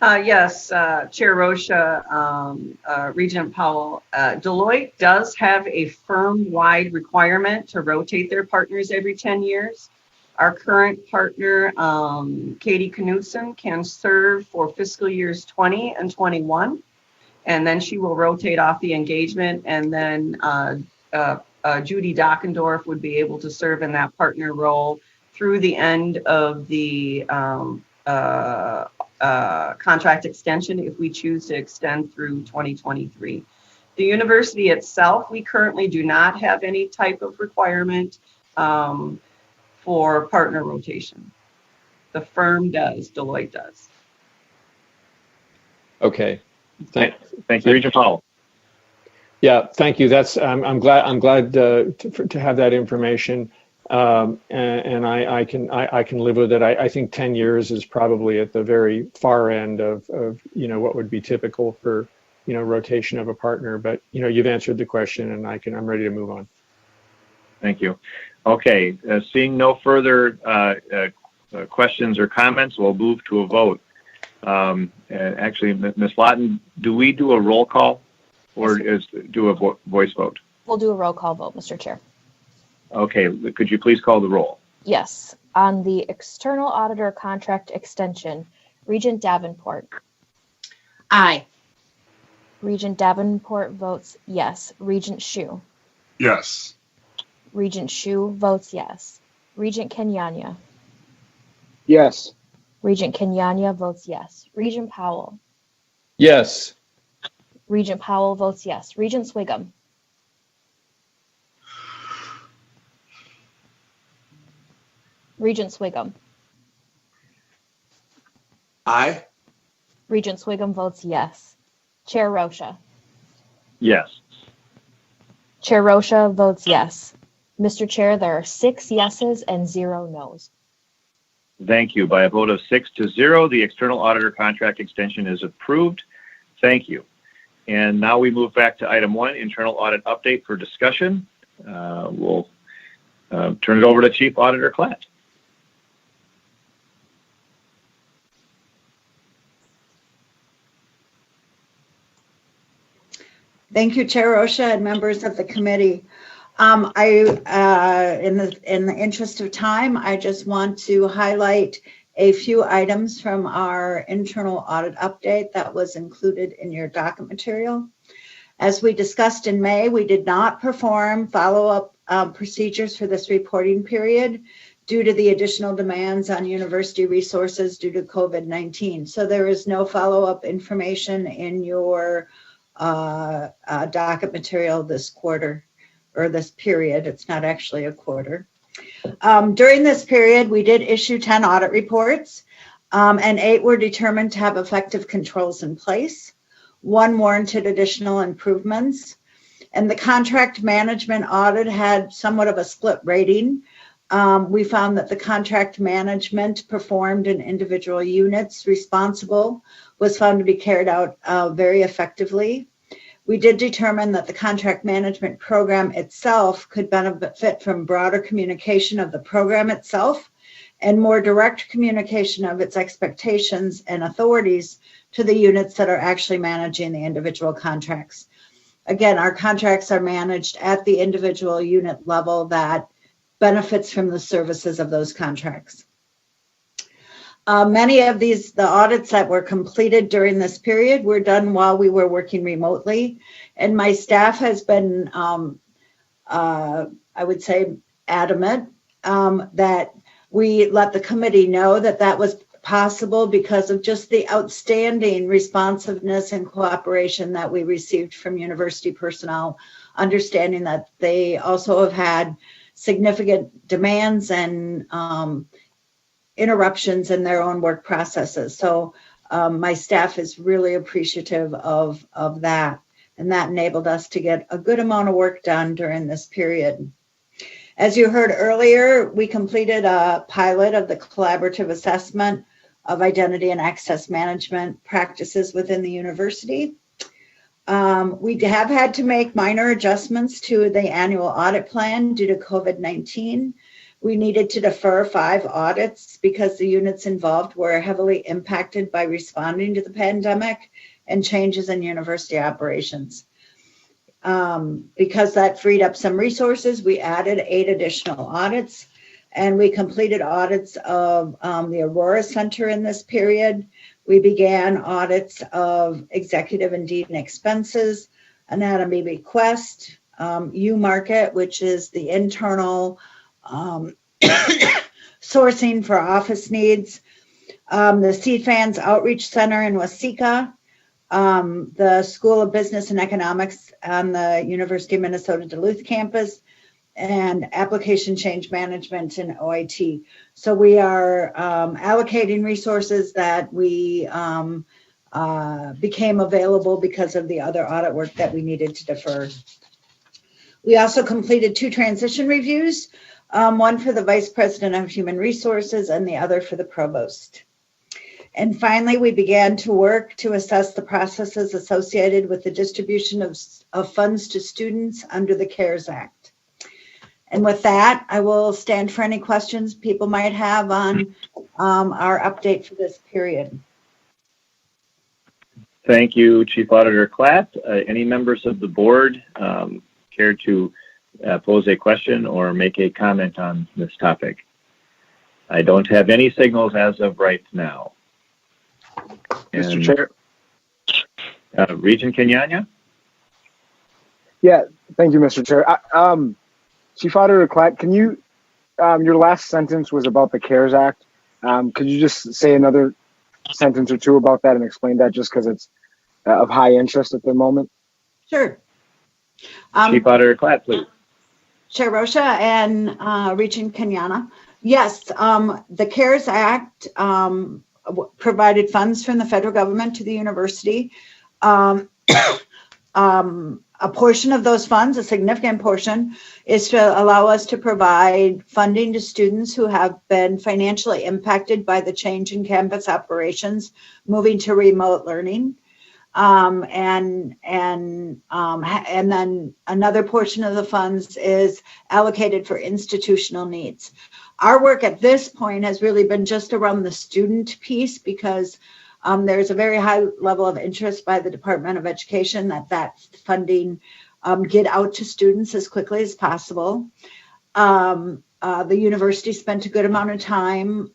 Yes, Chair Rocha, Regent Powell, Deloitte does have a firm-wide requirement to rotate their partners every 10 years. Our current partner, Katie Knudsen, can serve for fiscal years 20 and 21, and then she will rotate off the engagement, and then Judy Dockendorf would be able to serve in that partner role through the end of the contract extension if we choose to extend through 2023. The university itself, we currently do not have any type of requirement for partner rotation. The firm does, Deloitte does.
Okay.
Thank you, Regent Powell.
Yeah, thank you. That's I'm glad to have that information, and I can live with it. I think 10 years is probably at the very far end of what would be typical for rotation of a partner. But you've answered the question, and I'm ready to move on.
Thank you. Okay, seeing no further questions or comments, we'll move to a vote. Actually, Ms. Lawton, do we do a roll call or do a voice vote?
We'll do a roll call vote, Mr. Chair.
Okay, could you please call the roll?
Yes. On the external auditor contract extension, Regent Davenport.
Aye.
Regent Davenport votes yes. Regent Hsu.
Yes.
Regent Hsu votes yes. Regent Kenyanya.
Yes.
Regent Kenyanya votes yes. Regent Powell.
Yes.
Regent Powell votes yes. Regent Swigum. Regent Swigum.
Aye.
Regent Swigum votes yes. Chair Rocha.
Yes.
Chair Rocha votes yes. Mr. Chair, there are 6 yeses and 0 noes.
Thank you. By a vote of 6-0, the external auditor contract extension is approved. Thank you. And now we move back to item 1, internal audit update for discussion. We'll turn it over to Chief Auditor Klatt.
Thank you, Chair Rocha and members of the committee. In the interest of time, I just want to highlight a few items from our internal audit update that was included in your docket material. As we discussed in May, we did not perform follow-up procedures for this reporting period due to the additional demands on university resources due to COVID-19. So there is no follow-up information in your docket material this quarter or this period. It's not actually a quarter. During this period, we did issue 10 audit reports, and 8 were determined to have effective controls in place. 1 warranted additional improvements, and the contract management audit had somewhat of a split rating. We found that the contract management performed in individual units responsible was found to be carried out very effectively. We did determine that the contract management program itself could benefit from broader communication of the program itself and more direct communication of its expectations and authorities to the units that are actually managing the individual contracts. Again, our contracts are managed at the individual unit level that benefits from the services of those contracts. Many of the audits that were completed during this period were done while we were working remotely, and my staff has been, I would say, adamant that We let the committee know that that was possible because of just the outstanding responsiveness and cooperation that we received from university personnel, understanding that they also have had significant demands and interruptions in their own work processes. So my staff is really appreciative of that, and that enabled us to get a good amount of work done during this period. As you heard earlier, we completed a pilot of the collaborative assessment of identity and access management practices within the university. We have had to make minor adjustments to the annual audit plan due to COVID-19. We needed to defer 5 audits because the units involved were heavily impacted by responding to the pandemic and changes in university operations. Because that freed up some resources, we added 8 additional audits, and we completed audits of the Aurora Center in this period. We began audits of executive and dean expenses, anatomy request, U-Market, which is the internal sourcing for office needs, the CFANS Outreach Center in Waseca, the School of Business and Economics on the University of Minnesota Duluth campus, and application change management in OIT. So we are allocating resources that we became available because of the other audit work that we needed to defer. We also completed 2 transition reviews, one for the Vice President of Human Resources and the other for the Provost. And finally, we began to work to assess the processes associated with the distribution of funds to students under the CARES Act. And with that, I will stand for any questions people might have on our update for this period.
Thank you, Chief Auditor Klatt. Any members of the board care to pose a question or make a comment on this topic? I don't have any signals as of right now.
Mr. Chair.
Regent Kenyanya?
Yeah, thank you, Mr. Chair. Chief Auditor Klatt, can you, your last sentence was about the CARES Act. Could you just say another sentence or two about that and explain that, just because it's of high interest at the moment?
Sure.
Chief Auditor Klatt, please.
Chair Rocha and Regent Kenyana. Yes, the CARES Act provided funds from the federal government to the university. A portion of those funds, a significant portion, is to allow us to provide funding to students who have been financially impacted by the change in campus operations, moving to remote learning. And then another portion of the funds is allocated for institutional needs. Our work at this point has really been just around the student piece, because there's a very high level of interest by the Department of Education that funding get out to students as quickly as possible. The university spent a good amount of time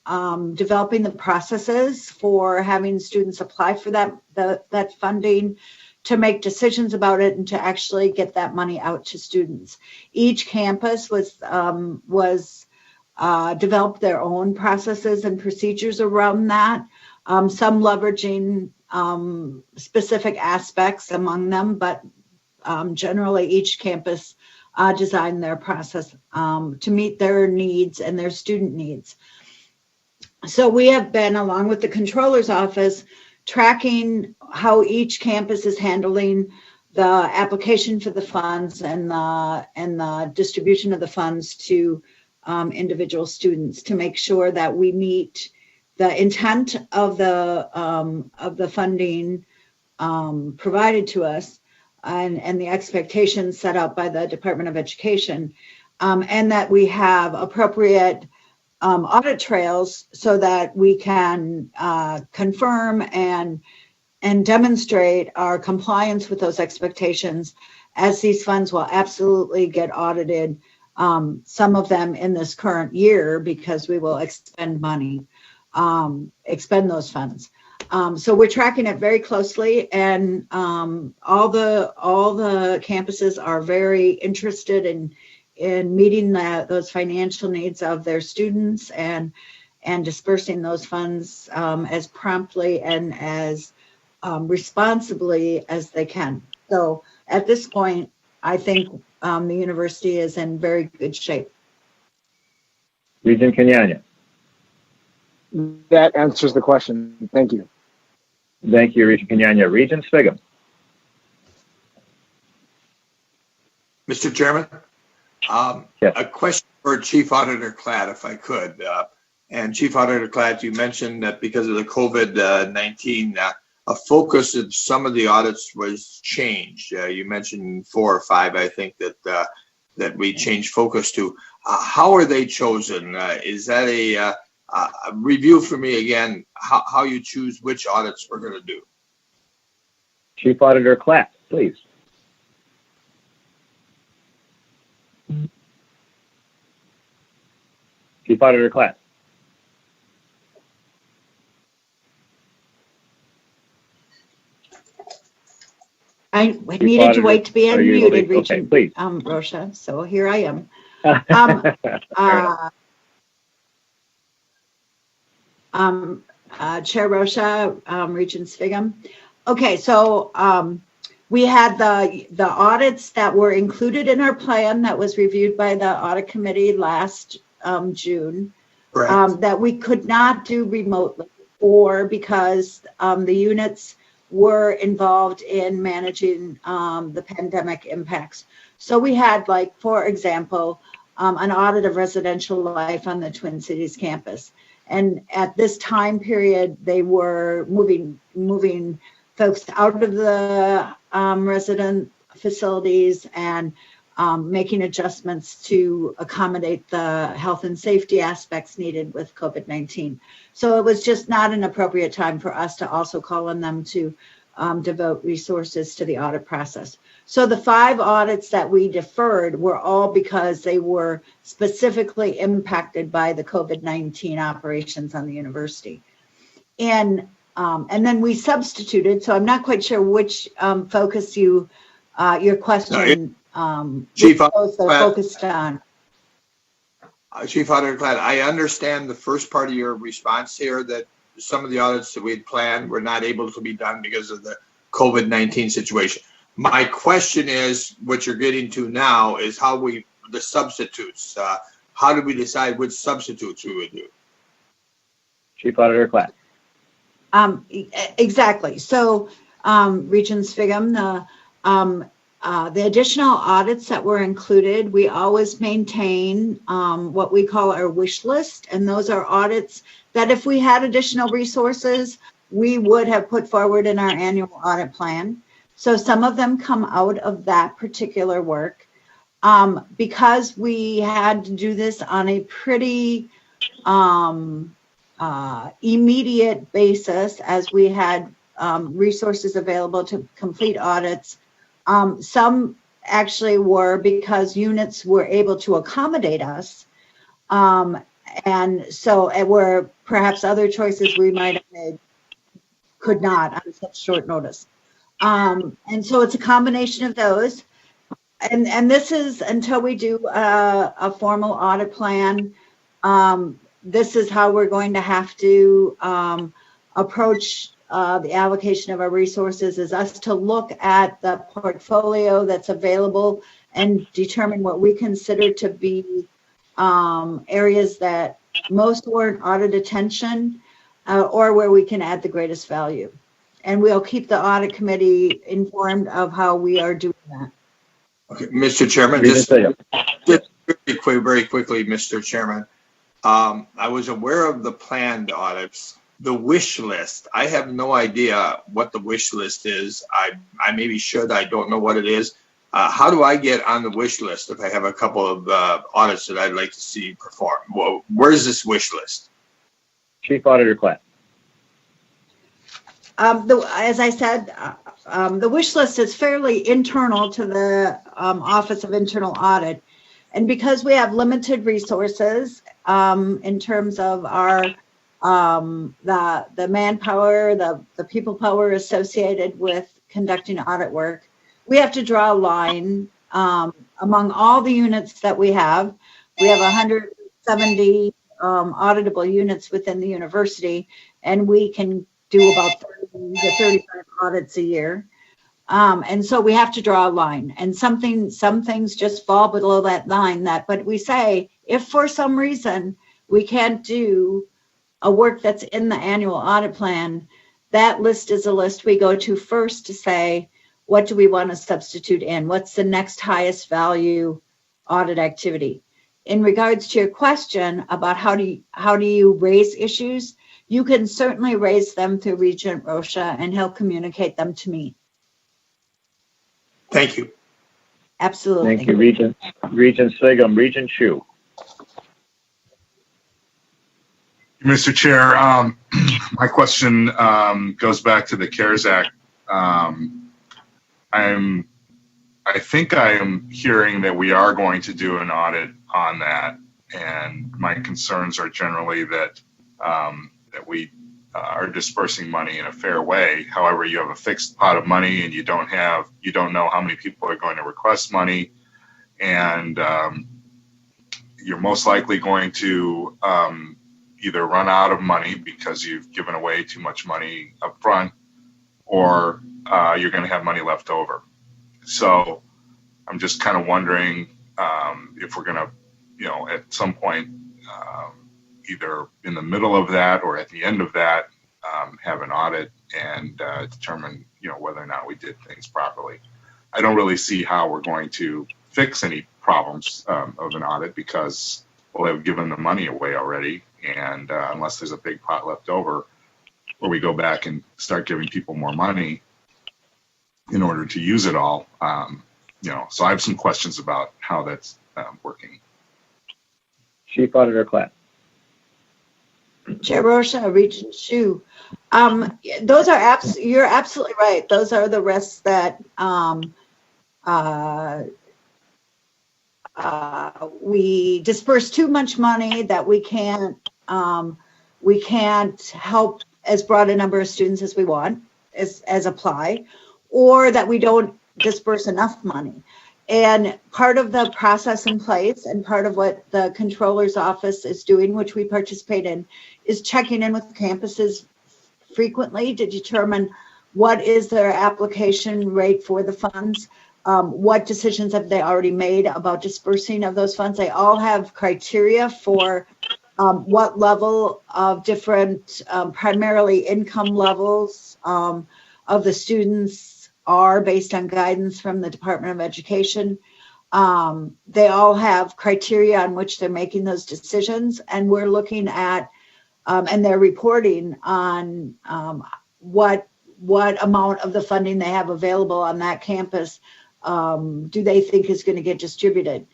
developing the processes for having students apply for that funding, to make decisions about it, and to actually get that money out to students. Each campus was developed their own processes and procedures around that. Some leveraging specific aspects among them, but generally each campus designed their process to meet their needs and their student needs. So we have been, along with the Controller's Office, tracking how each campus is handling the application for the funds and the distribution of the funds to individual students, to make sure that we meet the intent of the funding provided to us, and the expectations set out by the Department of Education, and that we have appropriate audit trails so that we can confirm and demonstrate our compliance with those expectations, as these funds will absolutely get audited, some of them in this current year, because we will expend those funds. So we're tracking it very closely, and all the campuses are very interested in meeting those financial needs of their students and dispersing those funds as promptly and as responsibly as they can. So at this point, I think the university is in very good shape.
Regent Kenyanya.
That answers the question. Thank you.
Thank you, Regent Kenyanya. Regent Sviggum.
Mr. Chairman,
Yes.
a question for Chief Auditor Klatt, if I could. And Chief Auditor Klatt, you mentioned that because of the COVID-19, a focus of some of the audits was changed. You mentioned 4 or 5, I think, that we changed focus to. How are they chosen? Is that a review for me again, how you choose which audits we're going to do?
Chief Auditor Klatt, please. Chief Auditor Klatt.
I needed to wait to be unmuted,
Regent okay,
Rosha, so here I am. Chair Rosha, Regent Sviggum. Okay, so we had the audits that were included in our plan that was reviewed by the audit committee last June, that we could not do remotely, or because the units were involved in managing the pandemic impacts. So we had, like, for example, an audit of residential life on the Twin Cities campus. And at this time period, they were moving folks out of the resident facilities and making adjustments to accommodate the health and safety aspects needed with COVID-19. So it was just not an appropriate time for us to also call on them to devote resources to the audit process. So the 5 audits that we deferred were all because they were specifically impacted by the COVID-19 operations on the university. And then we substituted, so I'm not quite sure which focus your question
Chief
focused on.
Chief Auditor Klatt, I understand the first part of your response here, that some of the audits that we had planned were not able to be done because of the COVID-19 situation. My question is, what you're getting to now is the substitutes. How do we decide which substitutes we would do?
Chief Auditor Klatt.
Exactly. So, Regent Sviggum, the additional audits that were included, we always maintain what we call our wish list, and those are audits that if we had additional resources, we would have put forward in our annual audit plan. So some of them come out of that particular work. Because we had to do this on a pretty immediate basis, as we had resources available to complete audits. Some actually were because units were able to accommodate us. And so where perhaps other choices we might have made could not on such short notice. And so it's a combination of those. And this is until we do a formal audit plan. This is how we're going to have to approach the allocation of our resources, is us to look at the portfolio that's available and determine what we consider to be areas that most warrant audit attention or where we can add the greatest value. And we'll keep the audit committee informed of how we are doing that.
Okay, Mr. Chairman, just very quickly, Mr. Chairman. I was aware of the planned audits, the wish list. I have no idea what the wish list is. I maybe should, I don't know what it is. How do I get on the wish list if I have a couple of audits that I'd like to see performed? Well, where's this wish list?
Chief Auditor Klatt.
As I said, the wish list is fairly internal to the Office of Internal Audit. And because we have limited resources in terms of our the manpower, the people power associated with conducting audit work, we have to draw a line Among all the units that we have 170 auditable units within the university, and we can do about 30 to 35 audits a year. And so we have to draw a line, and some things just fall below that line. But we say, if for some reason we can't do a work that's in the annual audit plan, that list is a list we go to first to say, what do we want to substitute in? What's the next highest value audit activity? In regards to your question about how do you raise issues, you can certainly raise them through Regent Rocha, and he'll communicate them to me.
Thank you.
Absolutely.
Thank you, Regent Sigum. Regent Shu.
Mr. Chair, my question goes back to the CARES Act. I think I am hearing that we are going to do an audit on that, and my concerns are generally that that we are dispersing money in a fair way. However, you have a fixed pot of money, and you don't know how many people are going to request money, and you're most likely going to either run out of money because you've given away too much money up front, or you're going to have money left over. So I'm just kind of wondering if we're going to, at some point, either in the middle of that or at the end of that, have an audit and determine, whether or not we did things properly. I don't really see how we're going to fix any problems of an audit, because we'll have given the money away already, and unless there's a big pot left over where we go back and start giving people more money in order to use it all, so I have some questions about how that's working.
Chief Auditor Klatt.
Chair Rocha, Regent Shu. Those are you're absolutely right. Those are the risks that we disperse too much money, that we can't help as broad a number of students as we want, as apply, or that we don't disperse enough money. And part of the process in place, and part of what the controller's office is doing, which we participate in, is checking in with campuses frequently to determine what is their application rate for the funds, what decisions have they already made about dispersing of those funds. They all have criteria for what level of different, primarily income levels of the students are, based on guidance from the Department of Education. They all have criteria on which they're making those decisions, and we're looking at, and they're reporting on what amount of the funding they have available on that campus do they think is going to get distributed.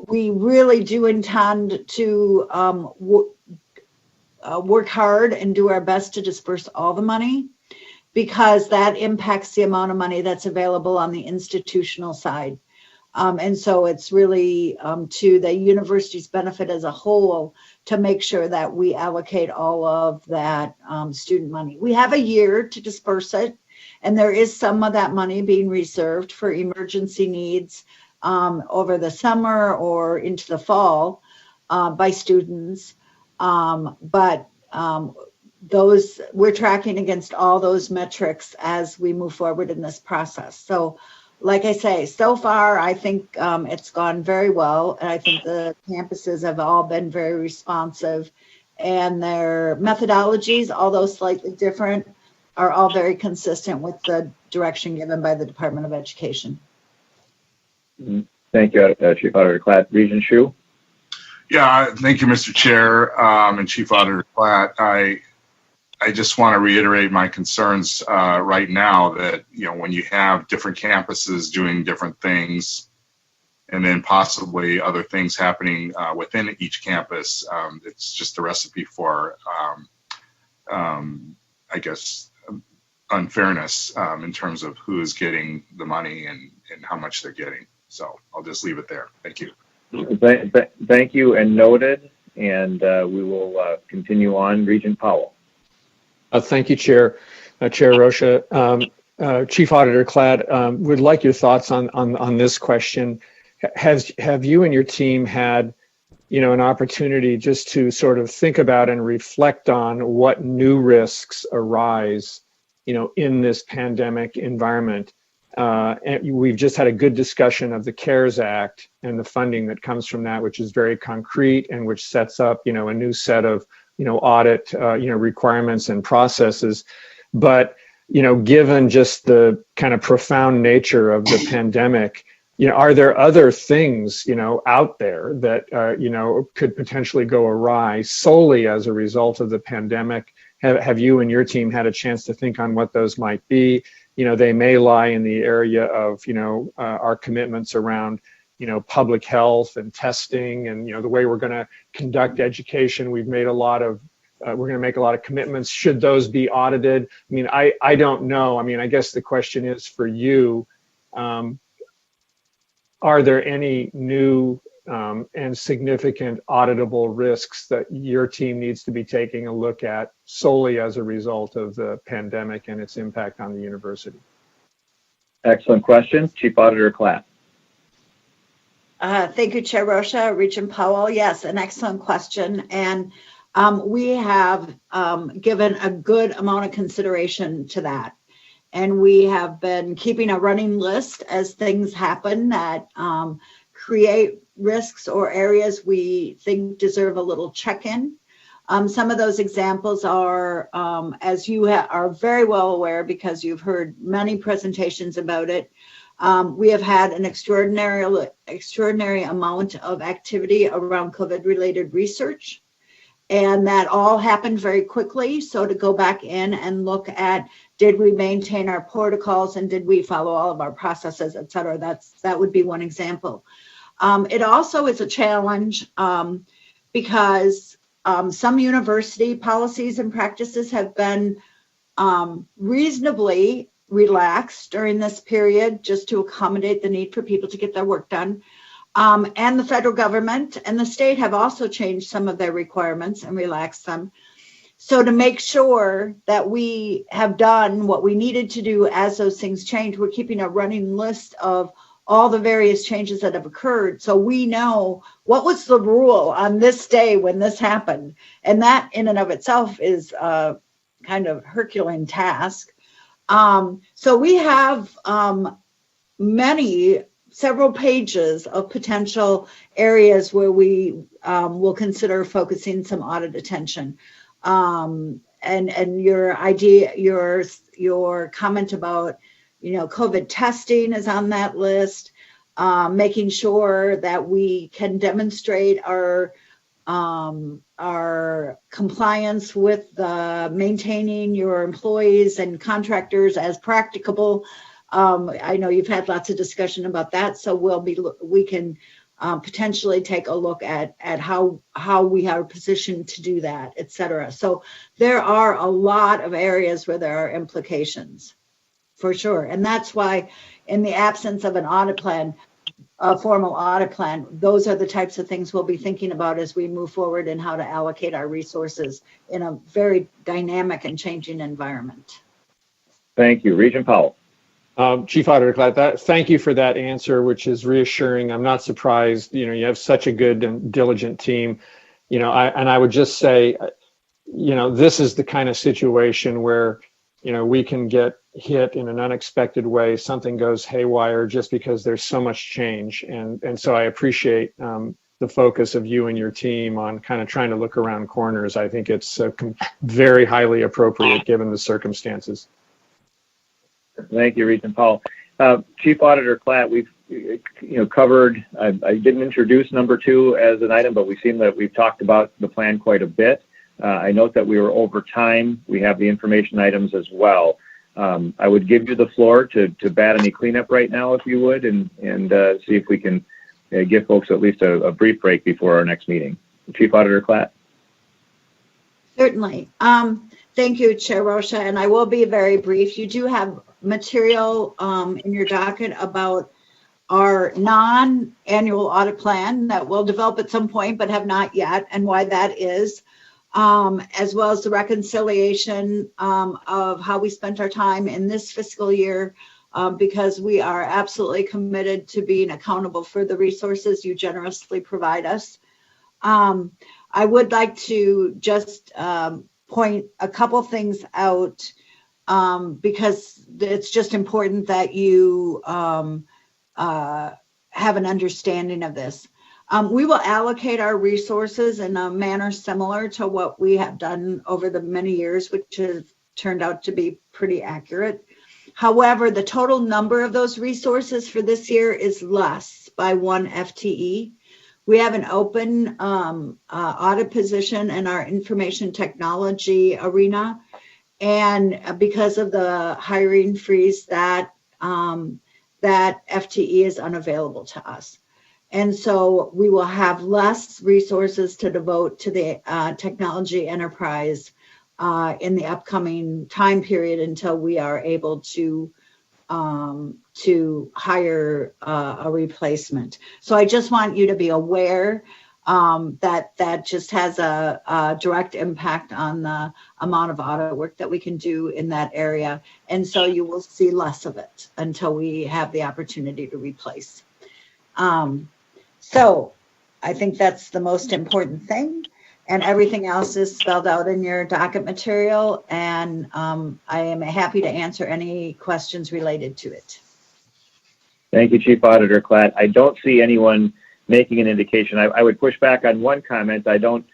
We really do intend to work hard and do our best to disperse all the money, because that impacts the amount of money that's available on the institutional side. And so it's really to the university's benefit as a whole to make sure that we allocate all of that student money. We have a year to disperse it, and there is some of that money being reserved for emergency needs over the summer or into the fall by students. Those, we're tracking against all those metrics as we move forward in this process. So like I say, so far, I think it's gone very well. And I think the campuses have all been very responsive, and their methodologies, although slightly different, are all very consistent with the direction given by the Department of Education.
Thank you, Chief Auditor Klatt. Regent Shu.
Yeah, thank you, Mr. Chair, and Chief Auditor Klatt. I just want to reiterate my concerns right now that, when you have different campuses doing different things, and then possibly other things happening within each campus, it's just a recipe for, I guess, unfairness in terms of who is getting the money and how much they're getting. So I'll just leave it there. Thank you.
Thank you, and noted. And we will continue on. Regent Powell.
Thank you, Chair. Chair Rocha. Chief Auditor Klatt, would like your thoughts on this question. Have you and your team had, an opportunity just to sort of think about and reflect on what new risks arise, in this pandemic environment? And we've just had a good discussion of the CARES Act and the funding that comes from that, which is very concrete and which sets up, a new set of, audit, requirements and processes. But given just the kind of profound nature of the pandemic, are there other things, out there that, could potentially go awry solely as a result of the pandemic? Have you and your team had a chance to think on what those might be? They may lie in the area of, our commitments around, public health and testing and, the way we're going to conduct education. We've made a lot of we're going to make a lot of commitments. Should those be audited? I mean, I don't know. I mean, I guess the question is for you, are there any new and significant auditable risks that your team needs to be taking a look at solely as a result of the pandemic and its impact on the university?
Excellent question. Chief Auditor Klatt.
Thank you, Chair Rocha. Regent Powell, yes, an excellent question. And we have given a good amount of consideration to that. And we have been keeping a running list as things happen that create risks or areas we think deserve a little check-in. Some of those examples are, as you are very well aware because you've heard many presentations about it, we have had an extraordinary amount of activity around COVID-related research. And that all happened very quickly. So to go back in and look at, did we maintain our protocols and did we follow all of our processes, et cetera? That would be one example. It also is a challenge because some university policies and practices have been reasonably relaxed during this period just to accommodate the need for people to get their work done. And the federal government and the state have also changed some of their requirements and relaxed them. So to make sure that we have done what we needed to do as those things change, we're keeping a running list of all the various changes that have occurred. So we know what was the rule on this day when this happened. And that in and of itself is a kind of Herculean task. So we have several pages of potential areas where we will consider focusing some audit attention. And your idea, your comment about, COVID testing is on that list, making sure that we can demonstrate our compliance with maintaining your employees and contractors as practicable. I know you've had lots of discussion about that, so we can potentially take a look at how we are positioned to do that, et cetera. So there are a lot of areas where there are implications, for sure. And that's why in the absence of an audit plan, a formal audit plan, those are the types of things we'll be thinking about as we move forward and how to allocate our resources in a very dynamic and changing environment.
Thank you. Regent Powell.
Chief Auditor Klatt, thank you for that answer, which is reassuring. I'm not surprised. You have such a good and diligent team. I would just say, this is the kind of situation where, we can get hit in an unexpected way. Something goes haywire just because there's so much change. And so I appreciate the focus of you and your team on kind of trying to look around corners. I think it's very highly appropriate given the circumstances.
Thank you, Regent Powell. Chief Auditor Klatt, we've covered, I didn't introduce number 2 as an item, but we seem that we've talked about the plan quite a bit. I note that we were over time. We have the information items as well. I would give you the floor to bat any cleanup right now, if you would, and see if we can give folks at least a brief break before our next meeting. Chief Auditor Klatt.
Certainly. Thank you, Chair Rocha, and I will be very brief. You do have material in your docket about our non-annual audit plan that will develop at some point but have not yet, and why that is. as well as the reconciliation of how we spent our time in this fiscal year, because we are absolutely committed to being accountable for the resources you generously provide us. I would like to just point a couple things out, because it's just important that you have an understanding of this. We will allocate our resources in a manner similar to what we have done over the many years, which has turned out to be pretty accurate. However, the total number of those resources for this year is less by 1 FTE. We have an open audit position in our information technology arena. And because of the hiring freeze, that FTE is unavailable to us. And so we will have less resources to devote to the technology enterprise in the upcoming time period until we are able to hire a replacement. So I just want you to be aware that just has a direct impact on the amount of audit work that we can do in that area. And so you will see less of it until we have the opportunity to replace. So I think that's the most important thing. And everything else is spelled out in your docket material. And I am happy to answer any questions related to it.
Thank you, Chief Auditor Klatt. I don't see anyone making an indication. I would push back on one comment. I don't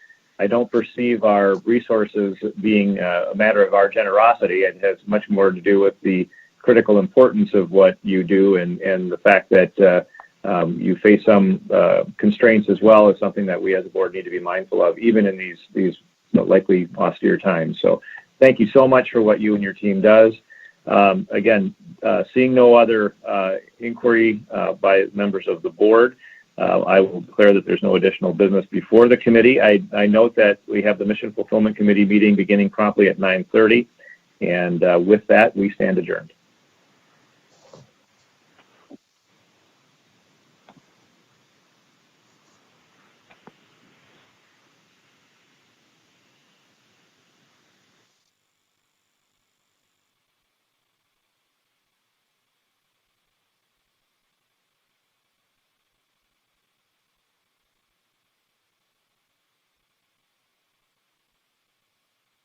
perceive our resources being a matter of our generosity. It has much more to do with the critical importance of what you do, and the fact that you face some constraints as well is something that we as a board need to be mindful of, even in these likely austere times. So thank you so much for what you and your team does. Again, seeing no other inquiry by members of the board, I will declare that there's no additional business before the committee. I note that we have the Mission Fulfillment Committee meeting beginning promptly at 9:30. And with that, we stand adjourned.